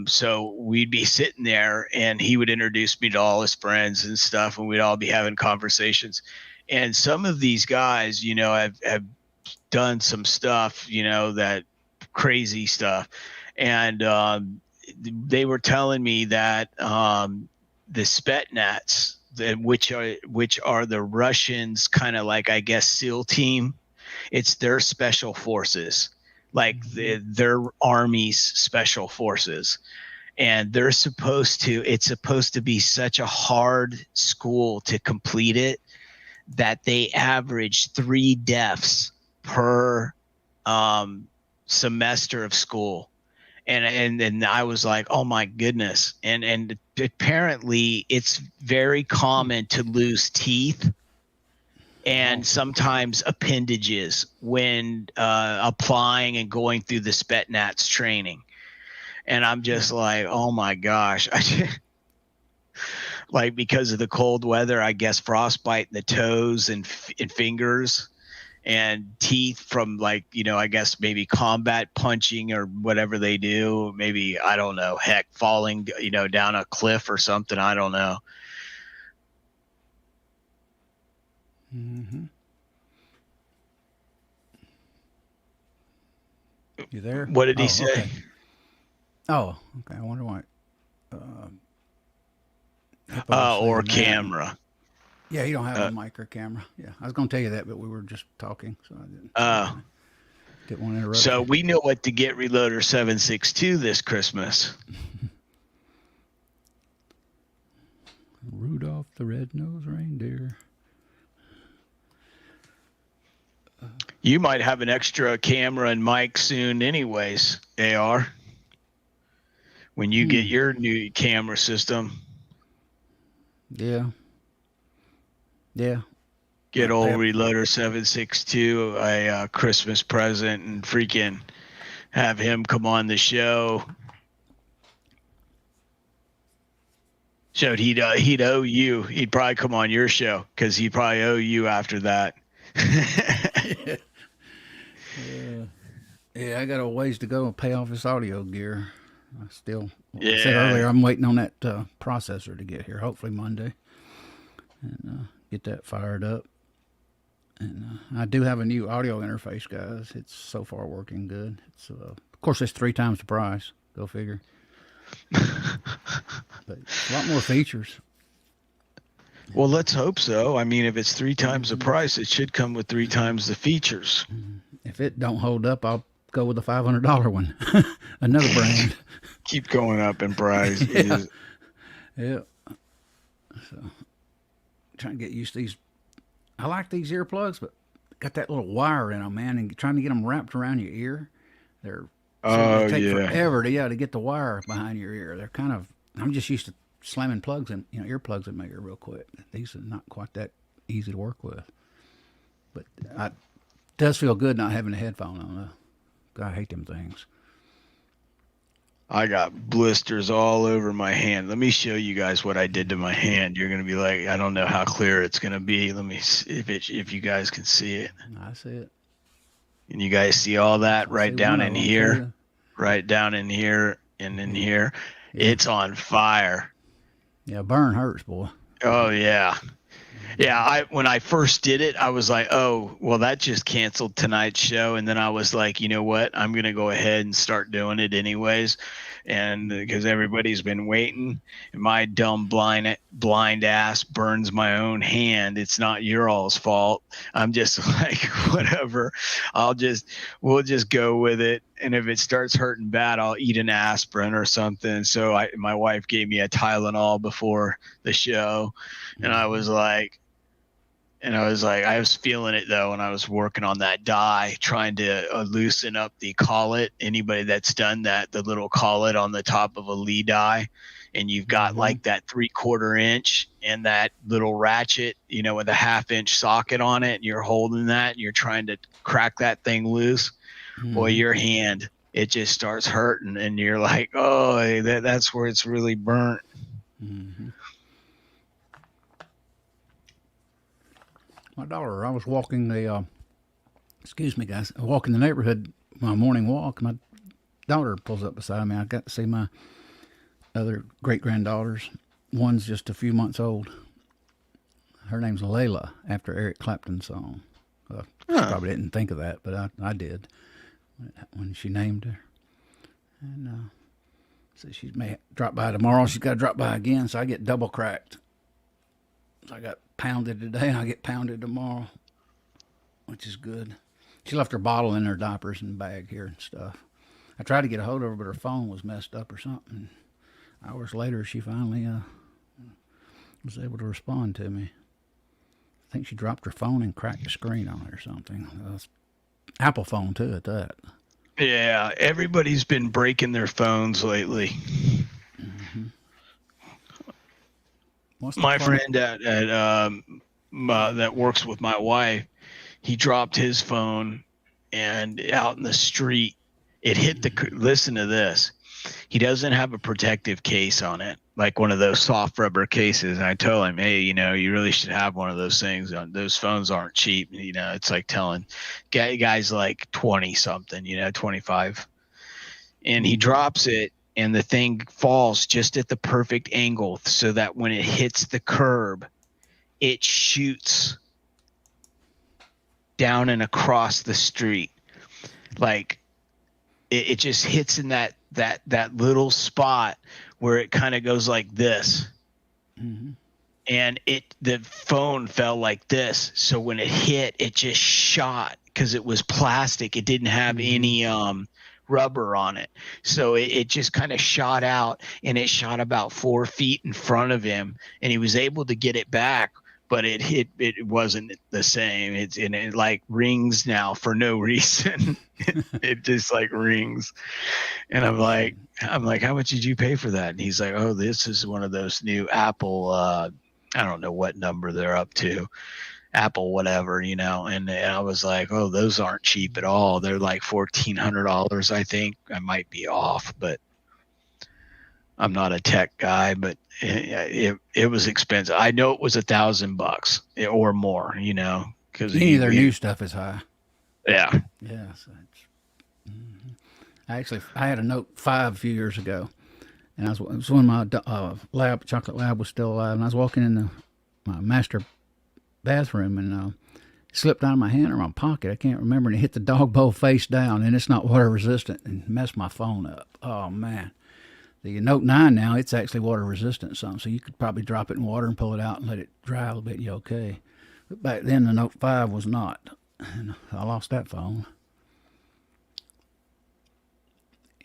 so we'd be sitting there, and he would introduce me to all his friends and stuff, and we'd all be having conversations. And some of these guys, have done some stuff, that crazy stuff. And they were telling me that the Spetsnaz, which are the Russians, kind of like, I guess, SEAL team. It's their special forces, like their army's special forces. And it's supposed to be such a hard school to complete it that they average 3 deaths per semester of school. And I was like, oh my goodness. And apparently it's very common to lose teeth and sometimes appendages when applying and going through the Spetsnaz training. And I'm just like, oh my gosh. Like, because of the cold weather, I guess frostbite in the toes and fingers, and teeth from, like, I guess maybe combat punching or whatever they do. Maybe, I don't know, heck, falling, down a cliff or something. I don't know. Mm-hmm. You there? What did he say? Okay. Oh, okay. I wonder why. Or camera. Yeah, you don't have a mic or camera. Yeah, I was going to tell you that, but we were just talking, so I didn't. Didn't want to interrupt. So you. we know what to get Reloader 7.62 this Christmas. Rudolph the Red-Nosed Reindeer. You might have an extra camera and mic soon anyways, AR. When you get your new camera system. Yeah. Get old Reloader 7.62 a Christmas present and freaking have him come on the show. Showed he'd owe you. He'd probably come on your show because he'd probably owe you after that. Yeah, I got a ways to go and pay off this audio gear. I still, like I said earlier, I'm waiting on that processor to get here, hopefully Monday, and get that fired up. And I do have a new audio interface, guys. It's so far working good. It's of course, it's 3 times the price. Go figure. But a lot more features. Well, let's hope so. I mean, if it's 3 times the price, it should come with 3 times the features. If it don't hold up, I'll go with the $500 one. Another brand. Keep going up in price. Yeah. So, trying to get used to these. I like these earplugs, but got that little wire in them, man, and trying to get them wrapped around your ear. They take forever to get the wire behind your ear. They're kind of. I'm just used to slamming plugs and earplugs in my ear real quick. These are not quite that easy to work with, but it does feel good not having a headphone on. I hate them things. I got blisters all over my hand. Let me show you guys what I did to my hand. You're going to be like, I don't know how clear it's going to be. Let me see if you guys can see it. I see it. And you guys see all that right down in here, right down in here and in here. Yeah. It's on fire. Yeah, burn hurts, boy. Oh, yeah. Yeah, when I first did it, I was like, oh, well, that just canceled tonight's show. And then I was like, you know what? I'm going to go ahead and start doing it anyways. And because everybody's been waiting, and my dumb blind ass burns my own hand. It's not your all's fault. I'm just like, whatever. We'll just go with it. And if it starts hurting bad, I'll eat an aspirin or something. So my wife gave me a Tylenol before the show. And I was like, I was feeling it though, when I was working on that die, trying to loosen up the collet. Anybody that's done that, the little collet on the top of a Lee die, and you've got like that 3/4 inch and that little ratchet, with a 1/2 inch socket on it, and you're holding that and you're trying to crack that thing loose. Boy, your hand, it just starts hurting, and you're like, oh, that's where it's really burnt. Mm-hmm. My daughter, I was walking excuse me, guys, walking the neighborhood, my morning walk. My daughter pulls up beside me. I got to see my other great-granddaughters. One's just a few months old. Her name's Layla, after Eric Clapton's song. She probably didn't think of that, but I did when she named her. And so she may drop by tomorrow. She's got to drop by again, so I get double cracked. I got pounded today, and I get pounded tomorrow, which is good. She left her bottle in her diapers and bag here and stuff. I tried to get a hold of her, but her phone was messed up or something. Hours later, she finally was able to respond to me. I think she dropped her phone and cracked the screen on it or something. Apple phone, too, at that. Yeah, everybody's been breaking their phones lately. Mm-hmm. My friend that works with my wife, he dropped his phone, and out in the street, it hit the. Listen to this. He doesn't have a protective case on it, like one of those soft rubber cases. And I told him, hey, you really should have one of those things. Those phones aren't cheap. It's like telling guys like 20 something, 25. And he drops it, and the thing falls just at the perfect angle so that when it hits the curb, it shoots down and across the street. Like it just hits in that little spot where it kind of goes like this. Mm-hmm. And the phone fell like this. So when it hit, it just shot because it was plastic. It didn't have any rubber on it. So it just kind of shot out, and it shot about 4 feet in front of him, and he was able to get it back, but it wasn't the same. It like rings now for no reason. It just like rings. And I'm like, how much did you pay for that? And he's like, oh, this is one of those new Apple, I don't know what number they're up to. Apple whatever, and I was like, oh, those aren't cheap at all. They're like $1,400, I think. I might be off, but I'm not a tech guy, but it was expensive. I know it was $1,000 or more, because any of their new stuff is high. Yeah. Yeah. So I had a Note 5 a few years ago, and it was when my chocolate lab was still alive, and I was walking in my master bathroom, and slipped out of my hand or my pocket, I can't remember, and it hit the dog bowl face down, and it's not water resistant, and messed my phone up. Oh man. The Note 9 now, it's actually water resistant some, so you could probably drop it in water and pull it out and let it dry a little bit, and you're okay. But back then the Note 5 was not, and I lost that phone.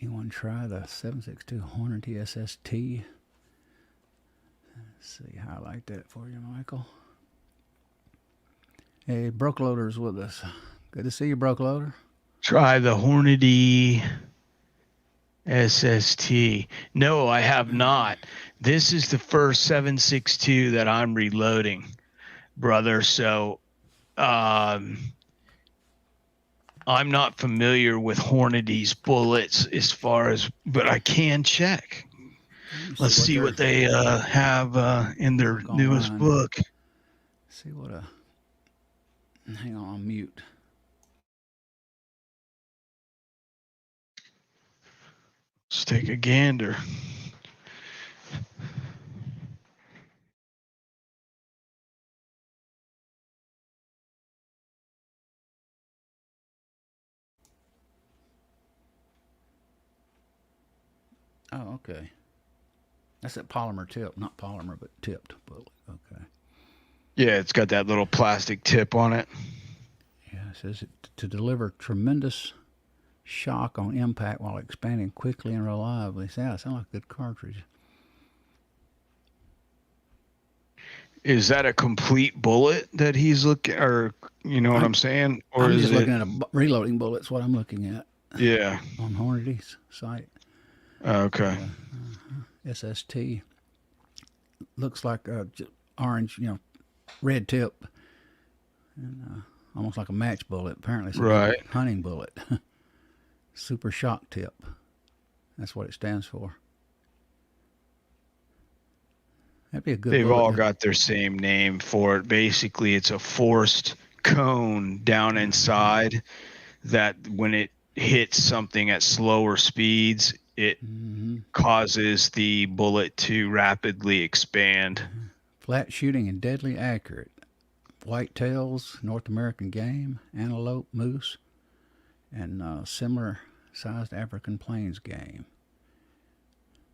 You want to try the 7.62 Hornady SST? Let's see, highlight that for you, Michael. Hey, Broke Loader's with us. Good to see you, Broke Loader. Try the Hornady SST. No, I have not. This is the first 7.62 that I'm reloading, brother. So I'm not familiar with Hornady's bullets but I can check. Let's see what they have in their newest book. See what hang on, I'll mute. Let's take a gander. Oh, okay. That's that polymer tip, not polymer, but tipped bullet. Okay. Yeah, it's got that little plastic tip on it. Yeah, it says to deliver tremendous shock on impact while expanding quickly and reliably. Yeah, it sounds like a good cartridge. Is that a complete bullet that he's looking, or what I'm saying? Or I'm just looking at a reloading bullet's what I'm looking at. Yeah. On Hornady's site. Okay. SST. Looks like orange, red tip, and almost like a match bullet. Apparently, it's a hunting bullet. Super shock tip. That's what it stands for. That'd be a good. They've all got their same name for it. Basically, it's a forced cone down inside that when it hits something at slower speeds, it causes the bullet to rapidly expand. Flat shooting and deadly accurate. White tails, North American game, antelope, moose, and similar sized African plains game.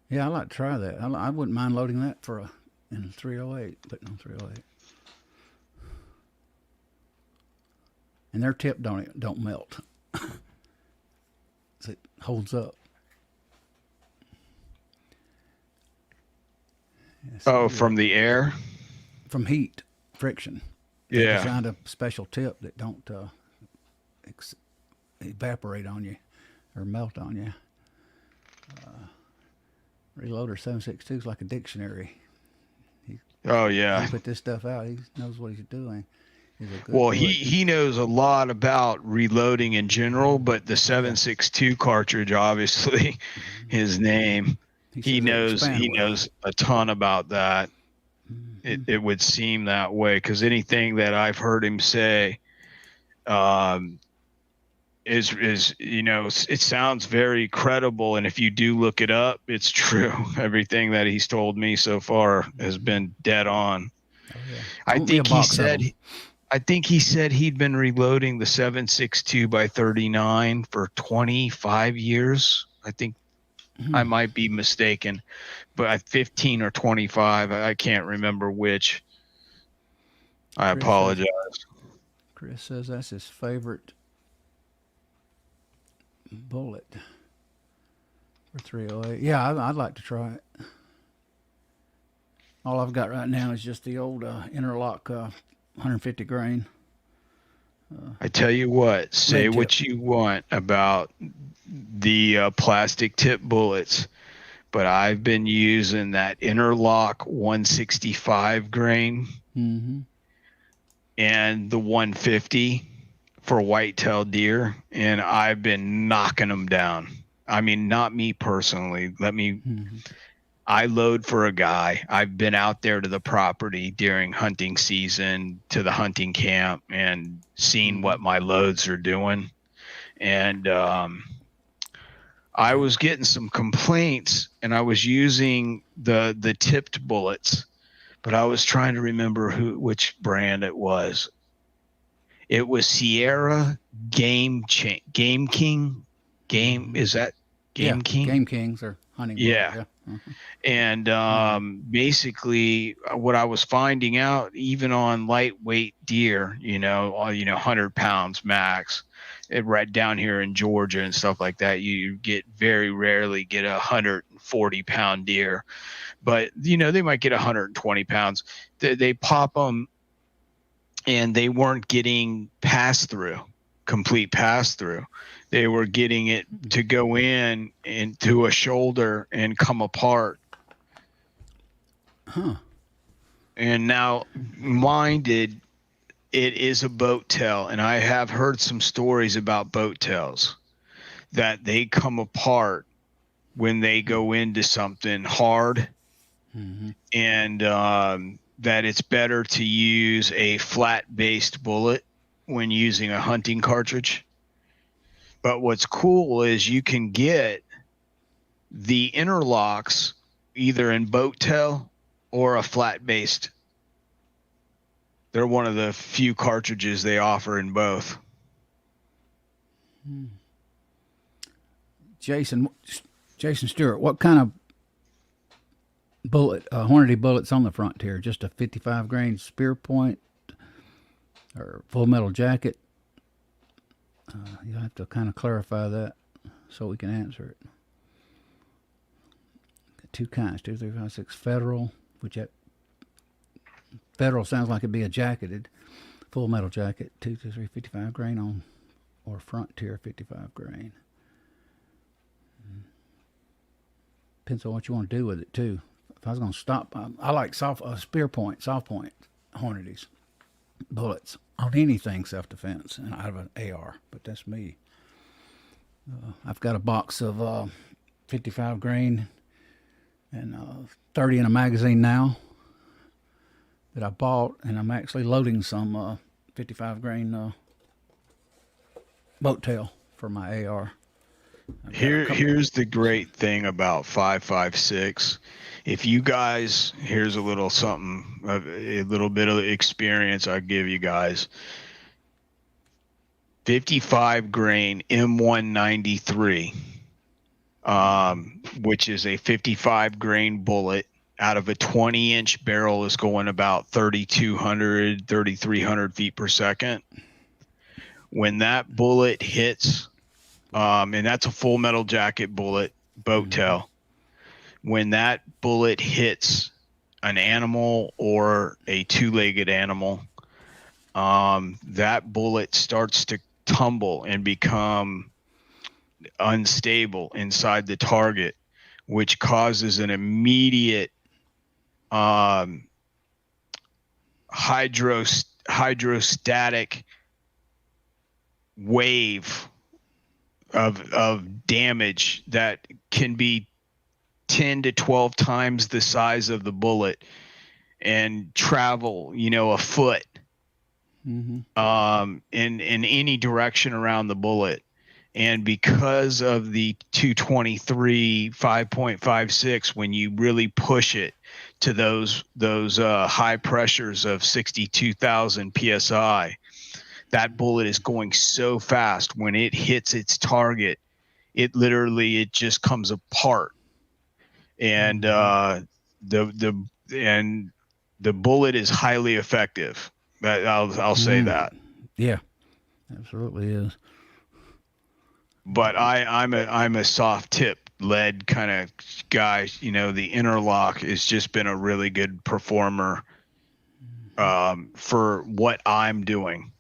Yeah, I'd like to try that. I wouldn't mind loading that in 308, putting on 308. And their tip don't melt. So it holds up. From the air? From heat, friction. They Yeah. designed a special tip that don't evaporate on you or melt on you. Reloader 7.62 is like a dictionary. Oh, yeah. He put this stuff out. He knows what he's doing. Well, he knows a lot about reloading in general, but the 7.62 cartridge, obviously, his name, he knows a ton about that. It would seem that way, because anything that I've heard him say is it sounds very credible, and if you do look it up, it's true. Everything that he's told me so far has been dead on. Oh, yeah. I think he said he'd been reloading the 7.62x39 for 25 years. I think I might be mistaken, but 15 or 25. I can't remember which. I apologize. Chris says that's his favorite bullet for 308. Yeah, I'd like to try it. All I've got right now is just the old interlock 150 grain. I tell you what, say what you want about the plastic tip bullets, but I've been using that interlock 165 grain and the 150 for whitetail deer, and I've been knocking them down. I mean, not me personally. I load for a guy. I've been out there to the property during hunting season, to the hunting camp, and seen what my loads are doing. And I was getting some complaints, and I was using the tipped bullets, but I was trying to remember which brand it was. It was Sierra Game King. Is that Game King? Game Kings or hunting. Yeah. And basically what I was finding out, even on lightweight deer, 100 pounds max, right down here in Georgia and stuff like that, you very rarely get a 140-pound deer, but they might get 120 pounds. They pop them, and they weren't getting complete pass through. They were getting it to go into a shoulder and come apart. Huh. And now, it is a boat tail, and I have heard some stories about boat tails that they come apart when they go into something hard, and that it's better to use a flat-based bullet when using a hunting cartridge. But what's cool is you can get the interlocks either in boat tail or a flat-based. They're one of the few cartridges they offer in both. Jason Stewart, what kind of bullet, Hornady bullets on the Frontier? Just a 55 grain spear point or full metal jacket? You'll have to kind of clarify that so we can answer it. Two kinds, 2, 3, 5, 6 Federal, Federal sounds like it'd be a jacketed full metal jacket, 2 to 3 55 grain on, or Frontier 55 grain. Depends on what you want to do with it too. If I was going to stop, I like soft point Hornady's bullets on anything self-defense and out of an AR, but that's me. I've got a box of 55 grain and 30 in a magazine now that I bought, and I'm actually loading some 55 grain boat tail for my AR. Here's the great thing about 5.56. If you guys, here's a little something, a little bit of experience I'll give you guys. 55 grain M193, which is a 55 grain bullet, out of a 20-inch barrel is going about 3,200, 3,300 feet per second. When that bullet hits, and that's a full metal jacket bullet, boat tail. When that bullet hits an animal or a two-legged animal, that bullet starts to tumble and become unstable inside the target, which causes an immediate hydrostatic wave of damage that can be 10 to 12 times the size of the bullet and travel, a foot in any direction around the bullet. And because of the 223 5.56, when you really push it to those high pressures of 62,000 psi, that bullet is going so fast. When it hits its target, it just comes apart. And the bullet is highly effective. I'll say that. Yeah, absolutely is. But I'm a soft tip lead kind of guy. The interlock has just been a really good performer for what I'm doing.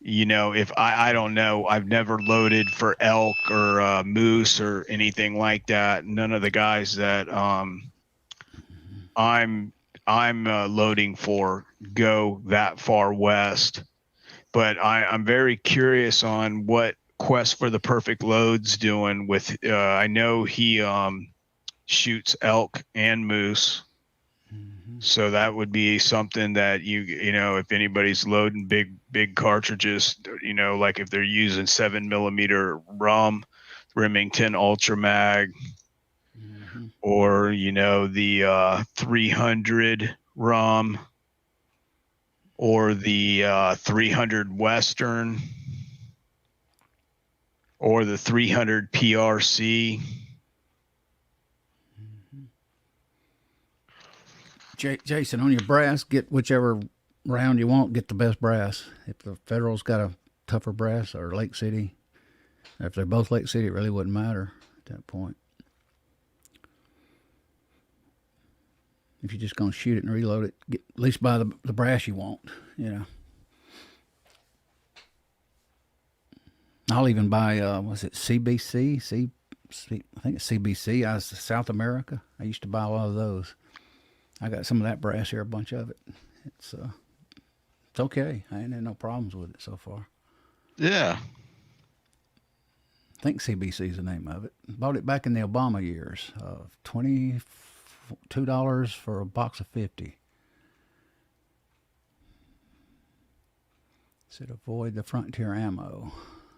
If I don't know, I've never loaded for elk or moose or anything like that. None of the guys that I'm loading for go that far west. But I'm very curious on what Quest for the Perfect Load's doing with. I know he shoots elk and moose. So that would be something that if anybody's loading big cartridges, like if they're using 7mm Remington Ultra Mag, or the 300 rum, or the 300 Western, or the 300 PRC. Jason, on your brass, get whichever round you want. Get the best brass. If the Federal's got a tougher brass, or Lake City, if they're both Lake City, it really wouldn't matter at that point. If you're just going to shoot it and reload it, at least buy the brass you want. I'll even buy, was it CBC? I think it's CBC out of South America. I used to buy a lot of those. I got some of that brass here, a bunch of it. It's okay. I ain't had no problems with it so far. Yeah. I think CBC is the name of it. Bought it back in the Obama years. $22 for a box of 50. Said avoid the Frontier ammo.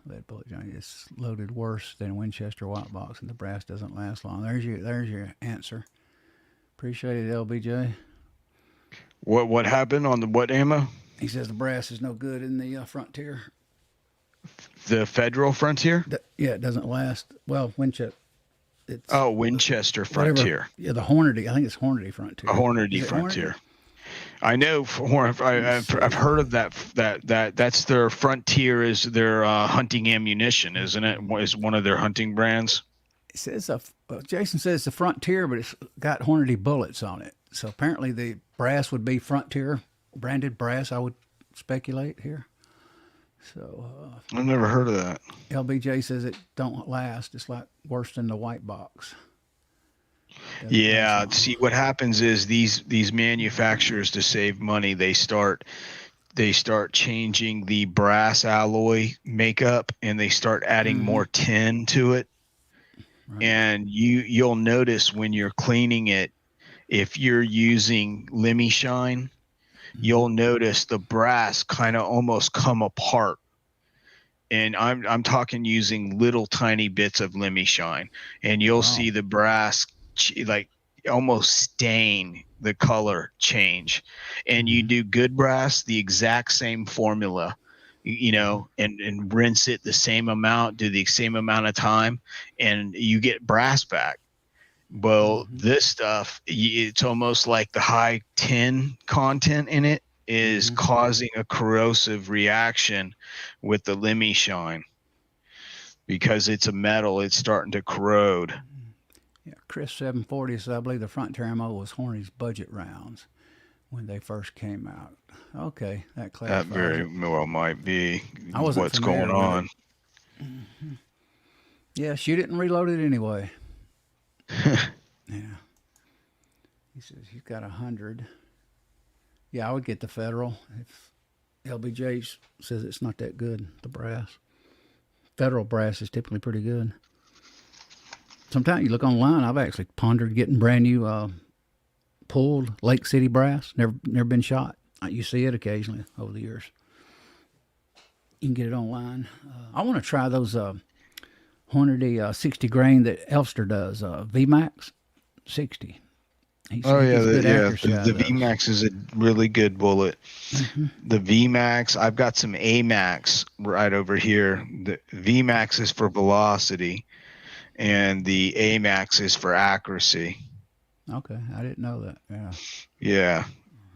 Lead bullet joint is loaded worse than Winchester white box, and the brass doesn't last long. There's your answer. Appreciate it, LBJ. What happened on the what ammo? He says the brass is no good in the Frontier. The Federal Frontier? Yeah, it doesn't last. Well, Winchester. Winchester Frontier. Yeah, the Hornady. I think it's Hornady Frontier. A Hornady Frontier. I know. I've heard of that. That's their Frontier is their hunting ammunition, isn't it? Is one of their hunting brands. It says Jason says it's a Frontier, but it's got Hornady bullets on it. So apparently the brass would be Frontier branded brass. I would speculate here. So I've never heard of that. LBJ says it don't last. It's like worse than the white box. Yeah. See, what happens is these manufacturers, to save money, they start changing the brass alloy makeup, and they start adding more tin to it. Right. And you'll notice when you're cleaning it, if you're using Lemmy Shine, you'll notice the brass kind of almost come apart. And I'm talking using little tiny bits of Lemmy Shine, and you'll see the brass like almost stain, the color change. And you do good brass, the exact same formula, and rinse it the same amount, do the same amount of time, and you get brass back. Well, this stuff, it's almost like the high tin content in it is causing a corrosive reaction with the Lemmy shine. Because it's a metal, it's starting to corrode. Yeah, Chris 740 says, I believe the Frontier ammo was Horney's budget rounds when they first came out. Okay, that clarifies That very it. well might be I wasn't what's familiar going with on. it. Yeah, shoot it and reload it anyway. Yeah. He says you've got 100. Yeah, I would get the Federal if LBJ says it's not that good, the brass. Federal brass is typically pretty good. Sometimes you look online, I've actually pondered getting brand new pulled Lake City brass. Never been shot. You see it occasionally over the years. You can get it online. I want to try those Hornady 60 grain that Elster does, VMAX 60. He gets good accuracy out The of those. VMAX is a really good bullet. The VMAX, I've got some AMAX right over here. The VMAX is for velocity, and the AMAX is for accuracy. Okay, I didn't know that. Yeah. Yeah.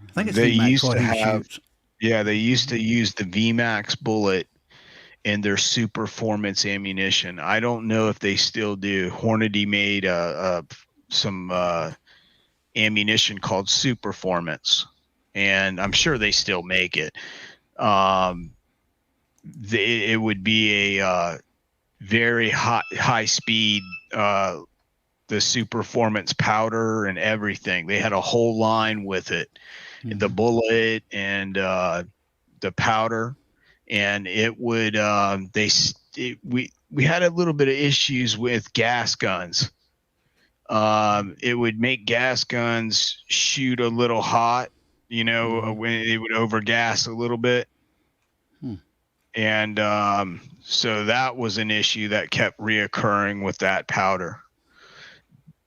I think it's They VMAX used what to he have, shoots. yeah, they used to use the VMAX bullet in their Superformance ammunition. I don't know if they still do. Hornady made some ammunition called Superformance, and I'm sure they still make it. It would be a very high speed, the Superformance powder and everything. They had a whole line with it, the bullet and the powder, and it would we had a little bit of issues with gas guns. It would make gas guns shoot a little hot, when it would overgas a little bit. And so that was an issue that kept reoccurring with that powder.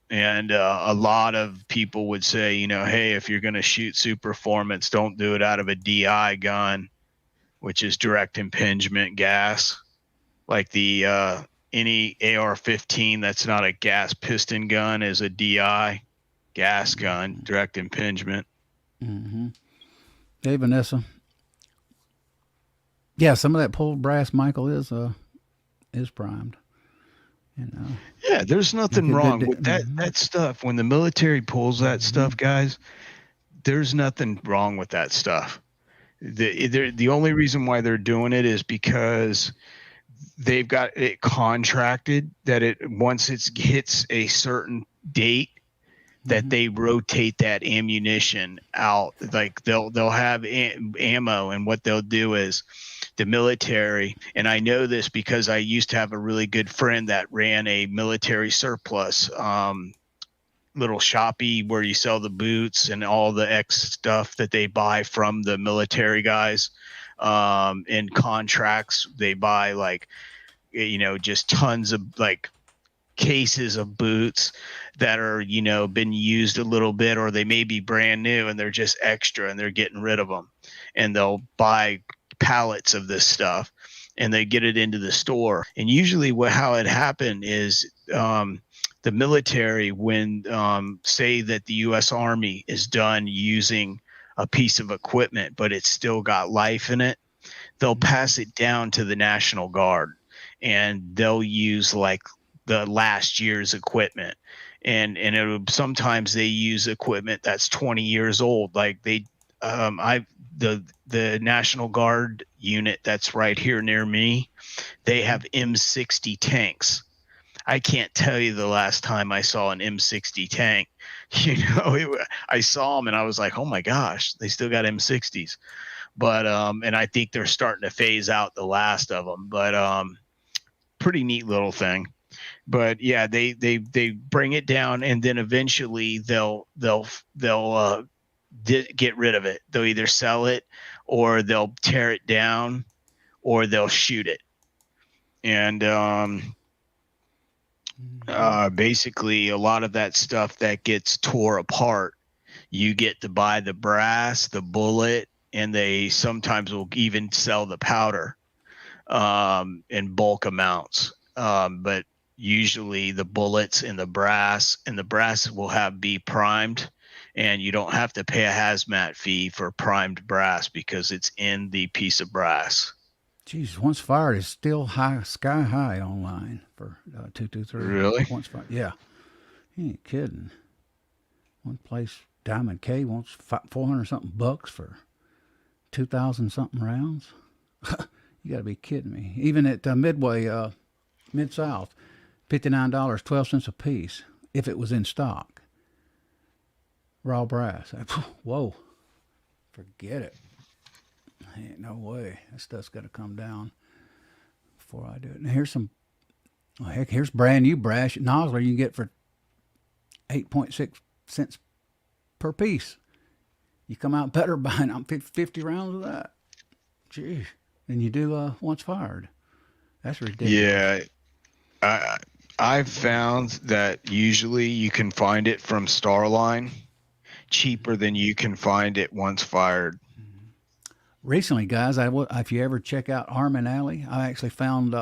And a lot of people would say, hey, if you're going to shoot Superformance, don't do it out of a DI gun, which is direct impingement gas, like the any AR-15 that's not a gas piston gun is a DI gas gun, direct impingement. Hey, Vanessa. Yeah, some of that pulled brass, Michael, is primed. Yeah, there's nothing wrong with that stuff. When the military pulls that stuff, guys, there's nothing wrong with that stuff. The only reason why they're doing it is because they've got it contracted that once it hits a certain date that they rotate that ammunition out. Like they'll have ammo, and what they'll do is the military, and I know this because I used to have a really good friend that ran a military surplus little shoppy where you sell the boots and all the X stuff that they buy from the military guys. In contracts, they buy just tons of cases of boots that are been used a little bit, or they may be brand new and they're just extra and they're getting rid of them, and they'll buy pallets of this stuff and they get it into the store. And usually how it happened is the military, when say that the U.S. Army is done using a piece of equipment but it's still got life in it, they'll pass it down to the National Guard, and they'll use the last year's equipment, and sometimes they use equipment that's 20 years old. Like the National Guard unit that's right here near me, they have M60 tanks. I can't tell you the last time I saw an M60 tank. I saw them and I was like, oh my gosh, they still got M60s. But and I think they're starting to phase out the last of them. But pretty neat little thing. But yeah, they bring it down, and then eventually they'll get rid of it. They'll either sell it, or they'll tear it down, or they'll shoot it. And basically a lot of that stuff that gets tore apart, you get to buy the brass, the bullet, and they sometimes will even sell the powder in bulk amounts. But usually the bullets and the brass will be primed, and you don't have to pay a hazmat fee for primed brass because it's in the piece of brass. Jeez, once fired is still high, sky high online for 223. Really? Once fired, yeah. You ain't kidding. One place, Diamond K wants 400 something bucks for 2,000 something rounds. You got to be kidding me. Even at Midway, Mid South, $59, 12 cents a piece if it was in stock. Raw brass. Whoa, forget it. Ain't no way. That stuff's got to come down before I do it. Now here's some, heck, here's brand new brass at Nosler you can get for 8.6 cents per piece. You come out better buying 50 rounds of that. Gee, than you do once fired. That's ridiculous. Yeah, I've found that usually you can find it from Starline cheaper than you can find it once fired. Recently, guys, if you ever check out Arm and Alley, I actually found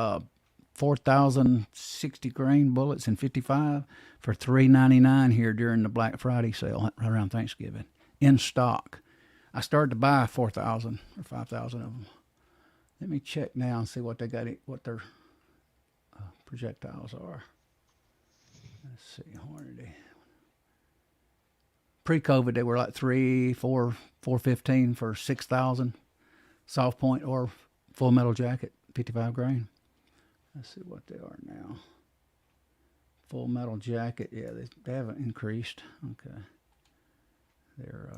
4,060 grain bullets in 55 for $3.99 here during the Black Friday sale right around Thanksgiving in stock. I started to buy 4,000 or 5,000 of them. Let me check now and see what they got, what their projectiles are. Let's see, Hornady. Pre-COVID, they were like 415 for 6,000. Soft point or full metal jacket, 55 grain. Let's see what they are now. Full metal jacket, yeah, they haven't increased. Okay. They're,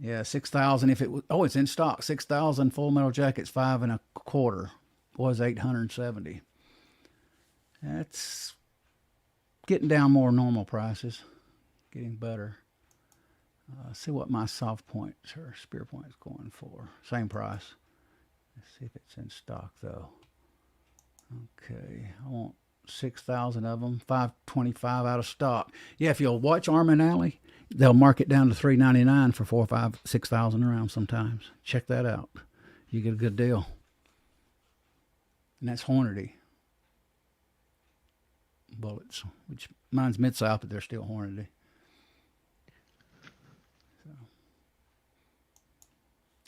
yeah, 6,000 if it was, oh, it's in stock. 6,000 full metal jackets, 5 1/4. Was 870. That's getting down more normal prices. Getting better. See what my soft points or spear point is going for. Same price. Let's see if it's in stock though. Okay, I want 6,000 of them. 525 out of stock. Yeah, if you'll watch Arm and Alley, they'll mark it down to $3.99 for 4, 5, 6,000 rounds sometimes. Check that out. You get a good deal. And that's Hornady bullets, which mine's Mid-South, but they're still Hornady.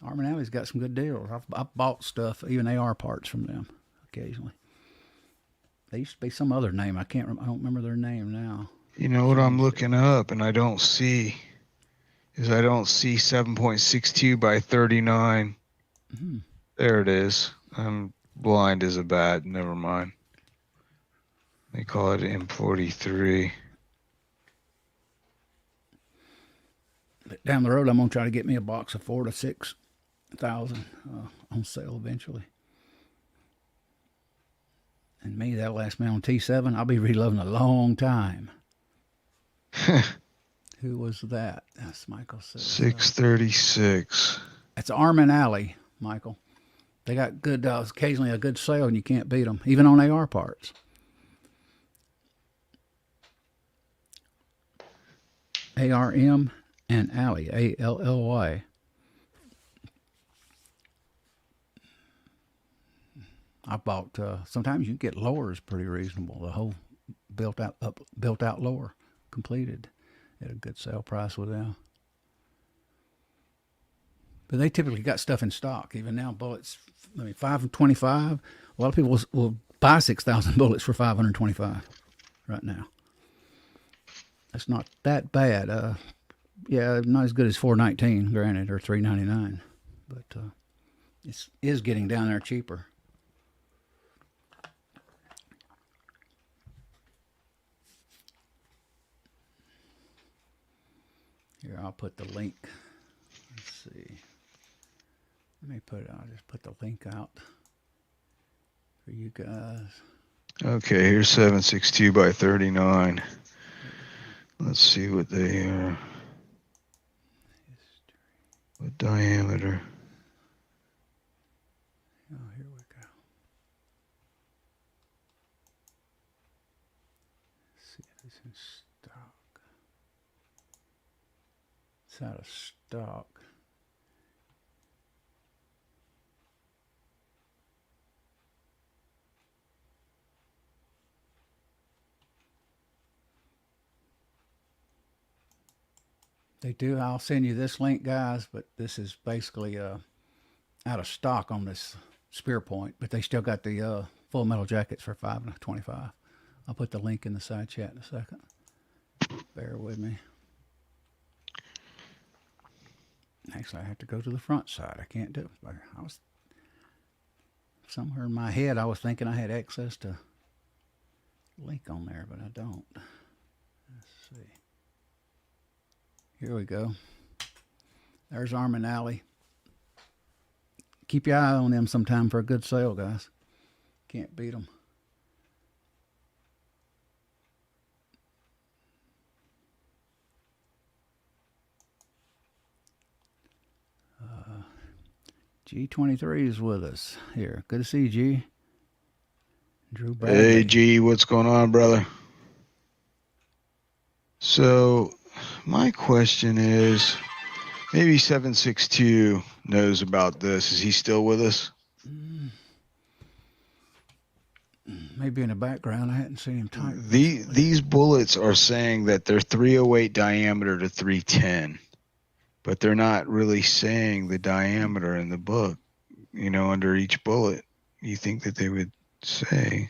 Arm and Alley's got some good deals. I've bought stuff, even AR parts from them occasionally. They used to be some other name. I don't remember their name now. You know what I'm looking up and I don't see 7.62 by 39. Mm-hmm. There it is. I'm blind as a bat. Never mind. They call it M43. But down the road, I'm gonna try to get me a box of 4,000 to 6,000 on sale eventually. And me, that'll last me on T7. I'll be reloading a long time. Who was that? That's Michael says. 636. That's Arm and Alley, Michael. They got good, occasionally a good sale, and you can't beat them, even on AR parts. ARM and Alley, ALLY. I bought. Sometimes you can get lowers pretty reasonable. The whole built out lower completed at a good sale price with them. But they typically got stuff in stock. Even now, bullets. 5 and 25. A lot of people will buy 6,000 bullets for 525 right now. That's not that bad. Yeah, not as good as 419, granted, or 399, but it is getting down there cheaper. Here, I'll put the link. Let's see. I'll just put the link out for you guys. Okay, here's 7.62 by 39. Let's see what they are. What diameter? Oh, here we go. Let's see if it's in stock. It's out of stock. They do. I'll send you this link, guys, but this is basically out of stock on this spear point, but they still got the full metal jackets for $5.25. I'll put the link in the side chat in a second. Bear with me. Actually, I have to go to the front side. I can't do it. I was somewhere in my head. I was thinking I had access to link on there, but I don't. Let's see. Here we go. There's Arm and Alley. Keep your eye on them sometime for a good sale, guys. Can't beat them. G23 is with us here. Good to see you, G. Drew Bradley. Hey, G, what's going on, brother? So, my question is, maybe 7.62 knows about this. Is he still with us? Maybe in the background. I hadn't seen him type. These bullets are saying that they're 308 diameter to 310. But they're not really saying the diameter in the book, under each bullet. You think that they would say?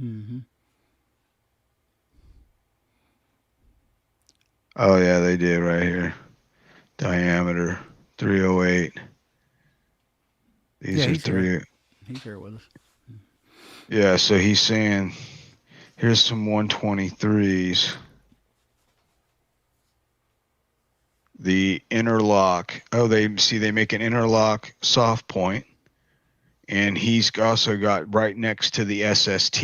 Mm-hmm. Oh, yeah, they did right here. Diameter, 308. These are three. He's here with us. Yeah, so he's saying, here's some 123s. The interlock. Oh, they make an interlock soft point, and he's also got right next to the SST,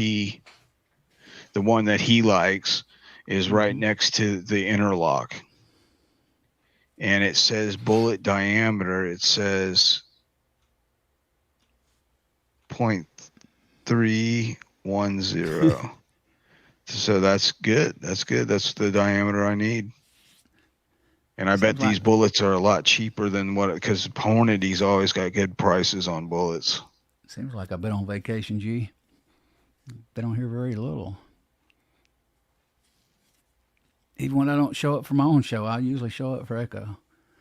the one that he likes is right next to the interlock, and it says bullet diameter. It says 0.310. So that's good. That's good. That's the diameter I need. And I bet these bullets are a lot cheaper than because Hornady's always got good prices on bullets. Seems like I've been on vacation, G. Been on here very little. Even when I don't show up for my own show, I usually show up for Echo.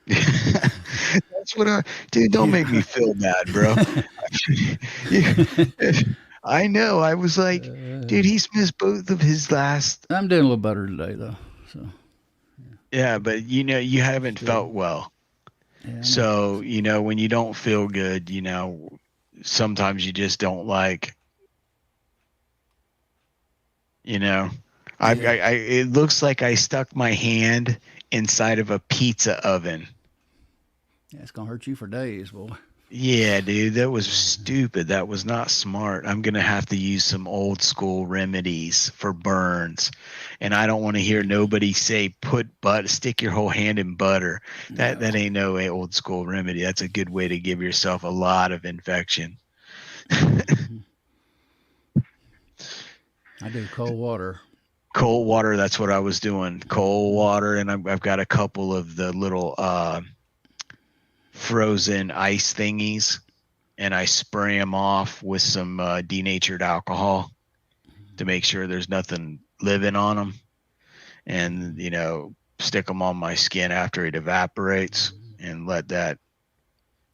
That's what dude, don't make me feel bad, bro. I know. I was like, dude, he's missed both of his last. I'm doing a little better today, though. So. Yeah, but you haven't felt well. Yeah, so, when you don't feel good, sometimes you just don't like, it looks like I stuck my hand inside of a pizza oven. Yeah, it's going to hurt you for days, boy. Yeah, dude, that was stupid. That was not smart. I'm going to have to use some old school remedies for burns. And I don't want to hear nobody say stick your whole hand in butter. That ain't no old school remedy. That's a good way to give yourself a lot of infection. Mm-hmm. I do cold water. Cold water, that's what I was doing. Cold water, and I've got a couple of the little frozen ice thingies, and I spray them off with some denatured alcohol to make sure there's nothing living on them, and stick them on my skin after it evaporates and let that.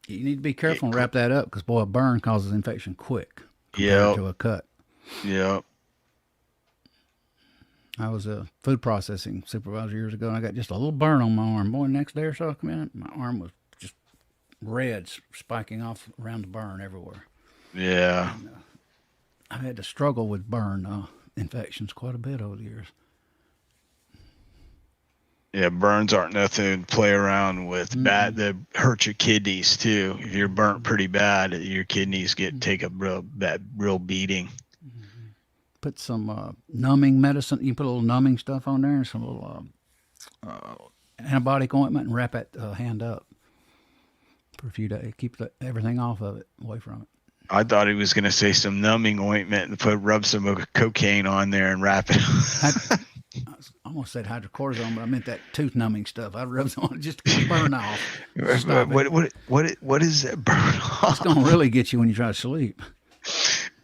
You need to be careful and wrap that up because, boy, a burn causes infection quick compared to a cut. Yep. I was a food processing supervisor years ago, and I got just a little burn on my arm. Boy, next day or so I come in, my arm was just red, spiking off around the burn everywhere. Yeah. And, I've had to struggle with burn infections quite a bit over the years. Yeah, burns aren't nothing to play around with. Bad, they hurt your kidneys too. If you're burnt pretty bad, your kidneys take a real beating. Put some numbing medicine. You put a little numbing stuff on there and some little antibiotic ointment and wrap that hand up for a few days. Keep everything off of it, away from it. I thought he was going to say some numbing ointment and rub some cocaine on there and wrap it. I almost said hydrocortisone, but I meant that tooth numbing stuff. I'd rub some on it just to burn off. What is that burn off? It's going to really get you when you try to sleep.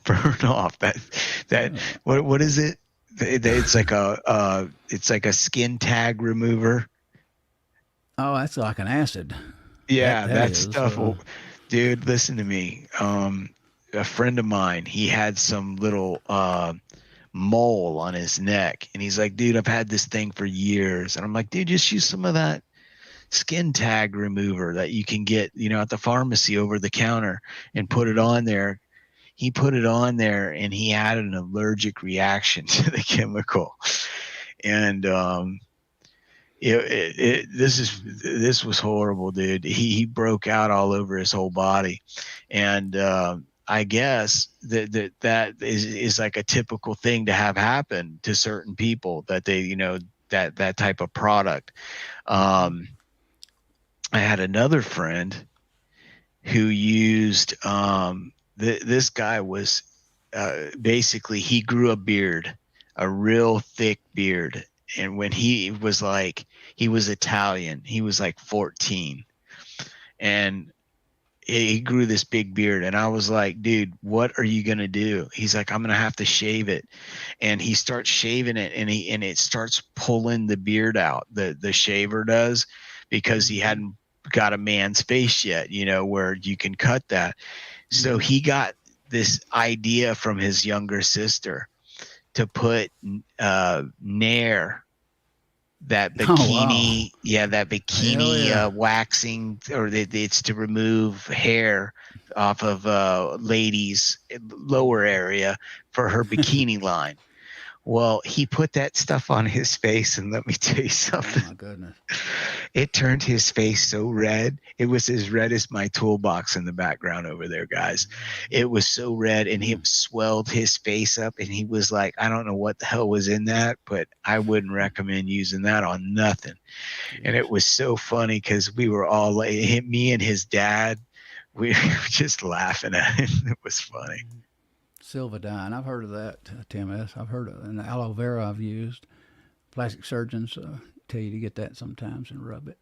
Burn off what is it? It's like a skin tag remover. Oh, that's like an acid. Yeah, That that is. stuff will, dude, listen to me. A friend of mine, he had some little mole on his neck, and he's like, dude, I've had this thing for years. And I'm like, dude, just use some of that skin tag remover that you can get, at the pharmacy over the counter, and put it on there. He put it on there, and he had an allergic reaction to the chemical. And this was horrible, dude. He broke out all over his whole body. And I guess that is like a typical thing to have happen to certain people, that they, that type of product. I had another friend who used, this guy was, basically, he grew a beard, a real thick beard. And when he was Italian, he was like 14, and he grew this big beard. And I was like, dude, what are you going to do? He's like, I'm going to have to shave it. And he starts shaving it, and it starts pulling the beard out. The shaver does, because he hadn't got a man's face yet, where you can cut that. So he got this idea from his younger sister to put Nair, that bikini, that bikini waxing, or it's to remove hair off of ladies' lower area for her bikini line. Well, he put that stuff on his face, and let me tell you something. Oh my goodness! It turned his face so red. It was as red as my toolbox in the background over there, guys. It was so red, and he swelled his face up, and he was like, I don't know what the hell was in that, but I wouldn't recommend using that on nothing. And it was so funny, because we were all like, me and his dad, we were just laughing at it. It was funny. Silvadine, I've heard of that, Tim S. I've heard of it. And aloe vera I've used. Plastic surgeons tell you to get that sometimes and rub it.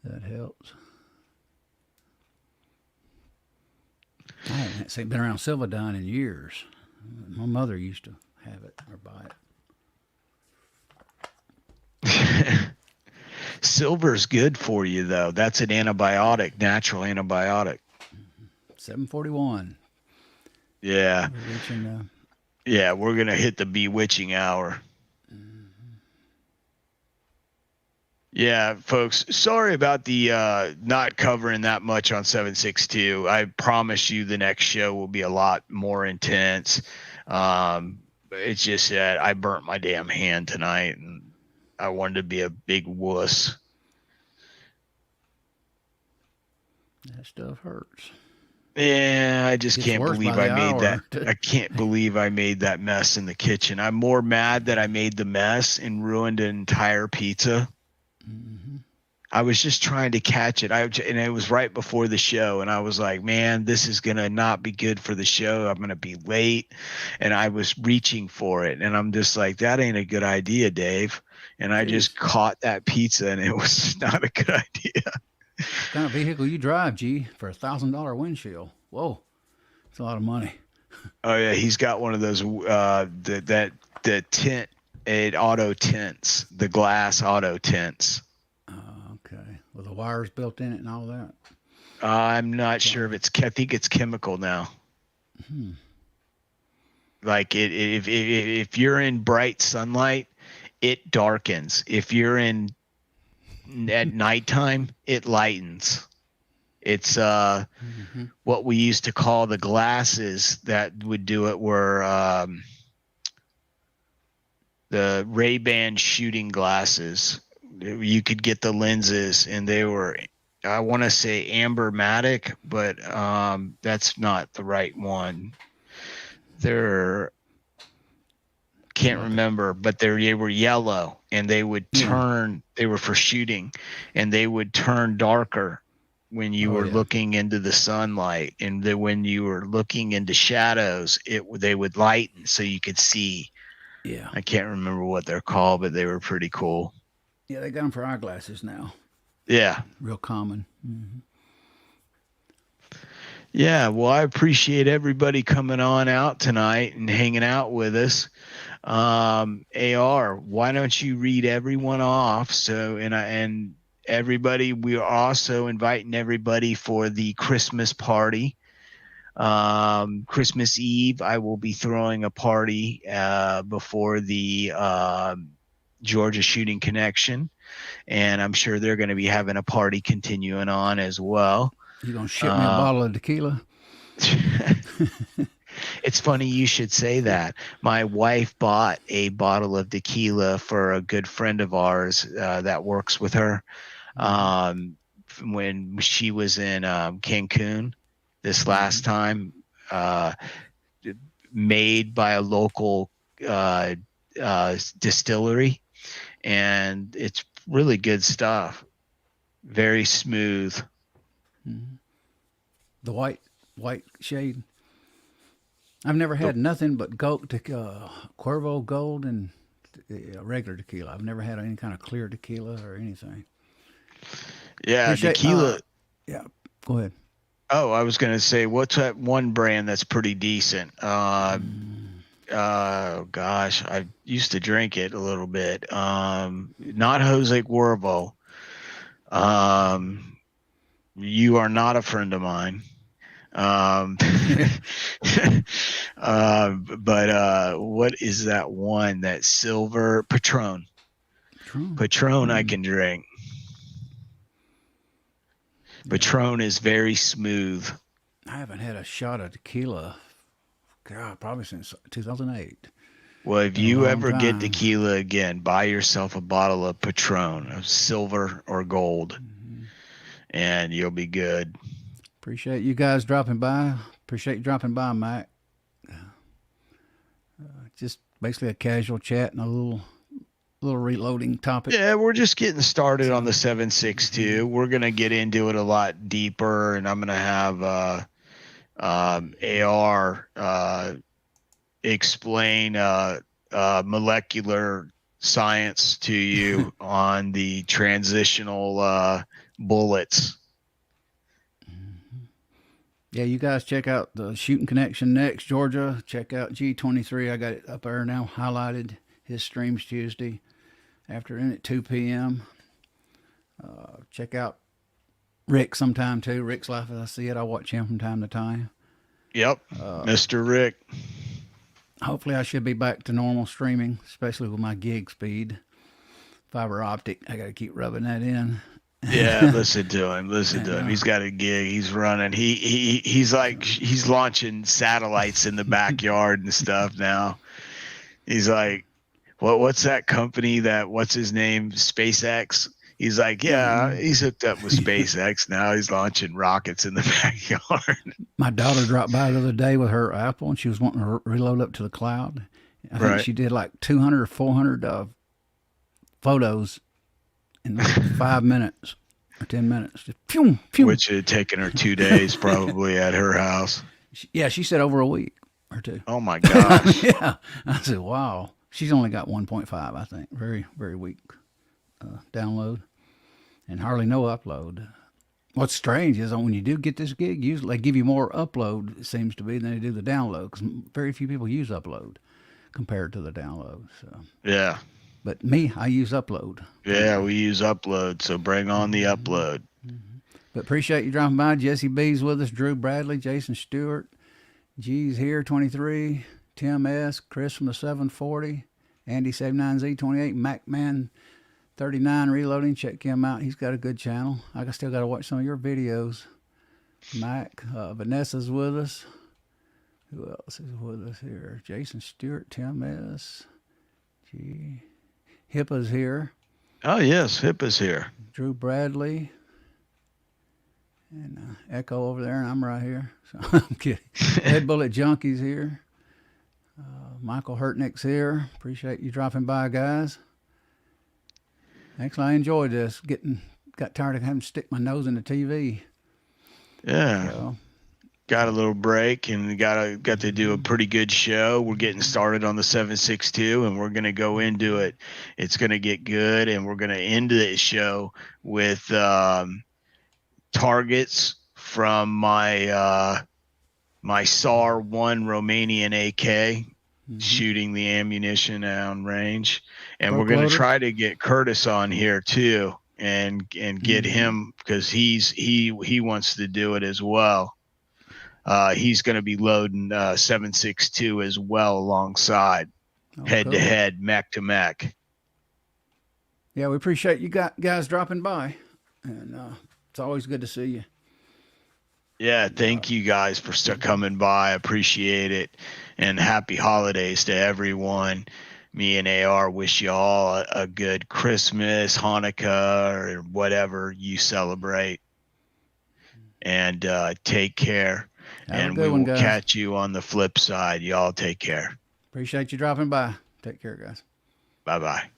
That helps. I haven't been around Silvadine in years. My mother used to have it or buy it. Silver's good for you, though. That's an antibiotic, natural antibiotic. 7.41. Yeah. We're reaching, yeah, we're going to hit the bewitching hour. Yeah, folks, sorry about the not covering that much on 7.62. I promise you the next show will be a lot more intense. It's just that I burnt my damn hand tonight, and I wanted to be a big wuss. That stuff hurts. Yeah, I just can't believe I made that. I can't believe I made that mess in the kitchen. I'm more mad that I made the mess and ruined an entire pizza. Mm-hmm. I was just trying to catch it. And it was right before the show, and I was like, man, this is going to not be good for the show. I'm going to be late. And I was reaching for it, and I'm just like, that ain't a good idea, Dave. And I just caught that pizza, and it was not a good idea. What kind of vehicle you drive, G, for $1,000 windshield? Whoa, it's a lot of money. Oh yeah, he's got one of those the tint, auto tints, the glass auto tints. Okay, with the wires built in it and all that. I'm not sure if I think it's chemical now. Like if you're in bright sunlight, it darkens. If you're in at nighttime, it lightens. It's what we used to call the glasses that would do it were the Ray-Ban shooting glasses. You could get the lenses, and they were, I want to say ambermatic, but that's not the right one. Can't remember, but they were yellow, and they would turn. They were for shooting, and they would turn darker when you were looking into the sunlight, and when you were looking into shadows, they would lighten so you could see. Yeah, I can't remember what they're called, but they were pretty cool. Yeah, they got them for eyeglasses now. Yeah, real common. Mm-hmm. Yeah, well, I appreciate everybody coming on out tonight and hanging out with us. AR, why don't you read everyone off? So, and everybody. We are also inviting everybody for the Christmas party. Christmas Eve, I will be throwing a party before the Georgia Shooting Connection, and I'm sure they're going to be having a party continuing on as well. You gonna ship me a bottle of tequila? It's funny you should say that. My wife bought a bottle of tequila for a good friend of ours that works with her when she was in Cancun this last time, made by a local distillery, and it's really good stuff. Very smooth. Mm-hmm. The white shade. I've never had nothing but Cuervo Gold and regular tequila. I've never had any kind of clear tequila or anything. Yeah, tequila. Yeah, go ahead. Oh, I was going to say, what's that one brand that's pretty decent? Gosh, I used to drink it a little bit. Not Jose Cuervo. You are not a friend of mine. But what is that one? That silver Patron. Patron I can drink. Patron is very smooth. I haven't had a shot of tequila, probably since 2008. Well, if you ever get tequila again, buy yourself a bottle of Patron, of silver or gold, and you'll be good. Appreciate you guys dropping by. Appreciate you dropping by, Mike. Just basically a casual chat and a little reloading topic. Yeah, we're just getting started on the 7.62. We're going to get into it a lot deeper, and I'm going to have AR explain molecular science to you on the transitional bullets. Yeah, you guys check out the Shooting Connection next, Georgia. Check out G23. I got it up there now, highlighted. His streams Tuesday afternoon at 2 p.m. Check out Rick sometime too. Rick's Life as I See It. I watch him from time to time. Yep, Mr. Rick. Hopefully I should be back to normal streaming, especially with my gig speed. Fiber optic, I got to keep rubbing that in. Yeah, listen to him. Listen to him. He's got a gig. He's running. He's like he's launching satellites in the backyard and stuff now. He's like, what's that company what's his name? SpaceX. He's like, yeah, he's hooked up with SpaceX now. He's launching rockets in the backyard. My daughter dropped by the other day with her Apple, and she was wanting to reload up to the cloud. I think she did like 200 or 400 photos in like 5 minutes or 10 minutes. Just pew, pew. Which had taken her 2 days probably at her house. She said over a week or two. Oh, my gosh. Yeah. I said, wow. She's only got 1.5, I think. Very, very weak download and hardly no upload. What's strange is when you do get this gig, usually they give you more upload, it seems to be, than they do the download, because very few people use upload compared to the download. So yeah. But me, I use upload. Yeah, we use upload, so bring on the upload. Mm-hmm. But appreciate you dropping by. Jesse B's with us, Drew Bradley, Jason Stewart, G's here, 23, Tim S., Chris from the 740, Andy 79Z28, MacMan 39 Reloading. Check him out. He's got a good channel. I still got to watch some of your videos. Mike, Vanessa's with us. Who else is with us here? Jason Stewart, Tim S., G. Hippa's here. Oh, yes, Hippa's here. Drew Bradley. And Echo over there, and I'm right here. So I'm kidding. Red Bullet Junkie's here. Michael Hurtnick's here. Appreciate you dropping by, guys. Actually, I enjoyed this. Got tired of having to stick my nose in the TV. Yeah. So, got a little break and got to do a pretty good show. We're getting started on the 7.62, and we're going to go into it. It's going to get good, and we're going to end the show with targets from my my SAR-1 Romanian AK, shooting the ammunition down range. And we're going to try to get Curtis on here too and get him, because he wants to do it as well. He's going to be loading 7.62 as well alongside, head to head, mech to mech. Yeah, we appreciate you guys dropping by, and it's always good to see you. Yeah, thank you guys for coming by. I appreciate it, and happy holidays to everyone. Me and AR wish you all a good Christmas, Hanukkah, or whatever you celebrate. And take care. And we will catch you on the flip side. Y'all take care. Appreciate you dropping by. Take care, guys. Bye-bye.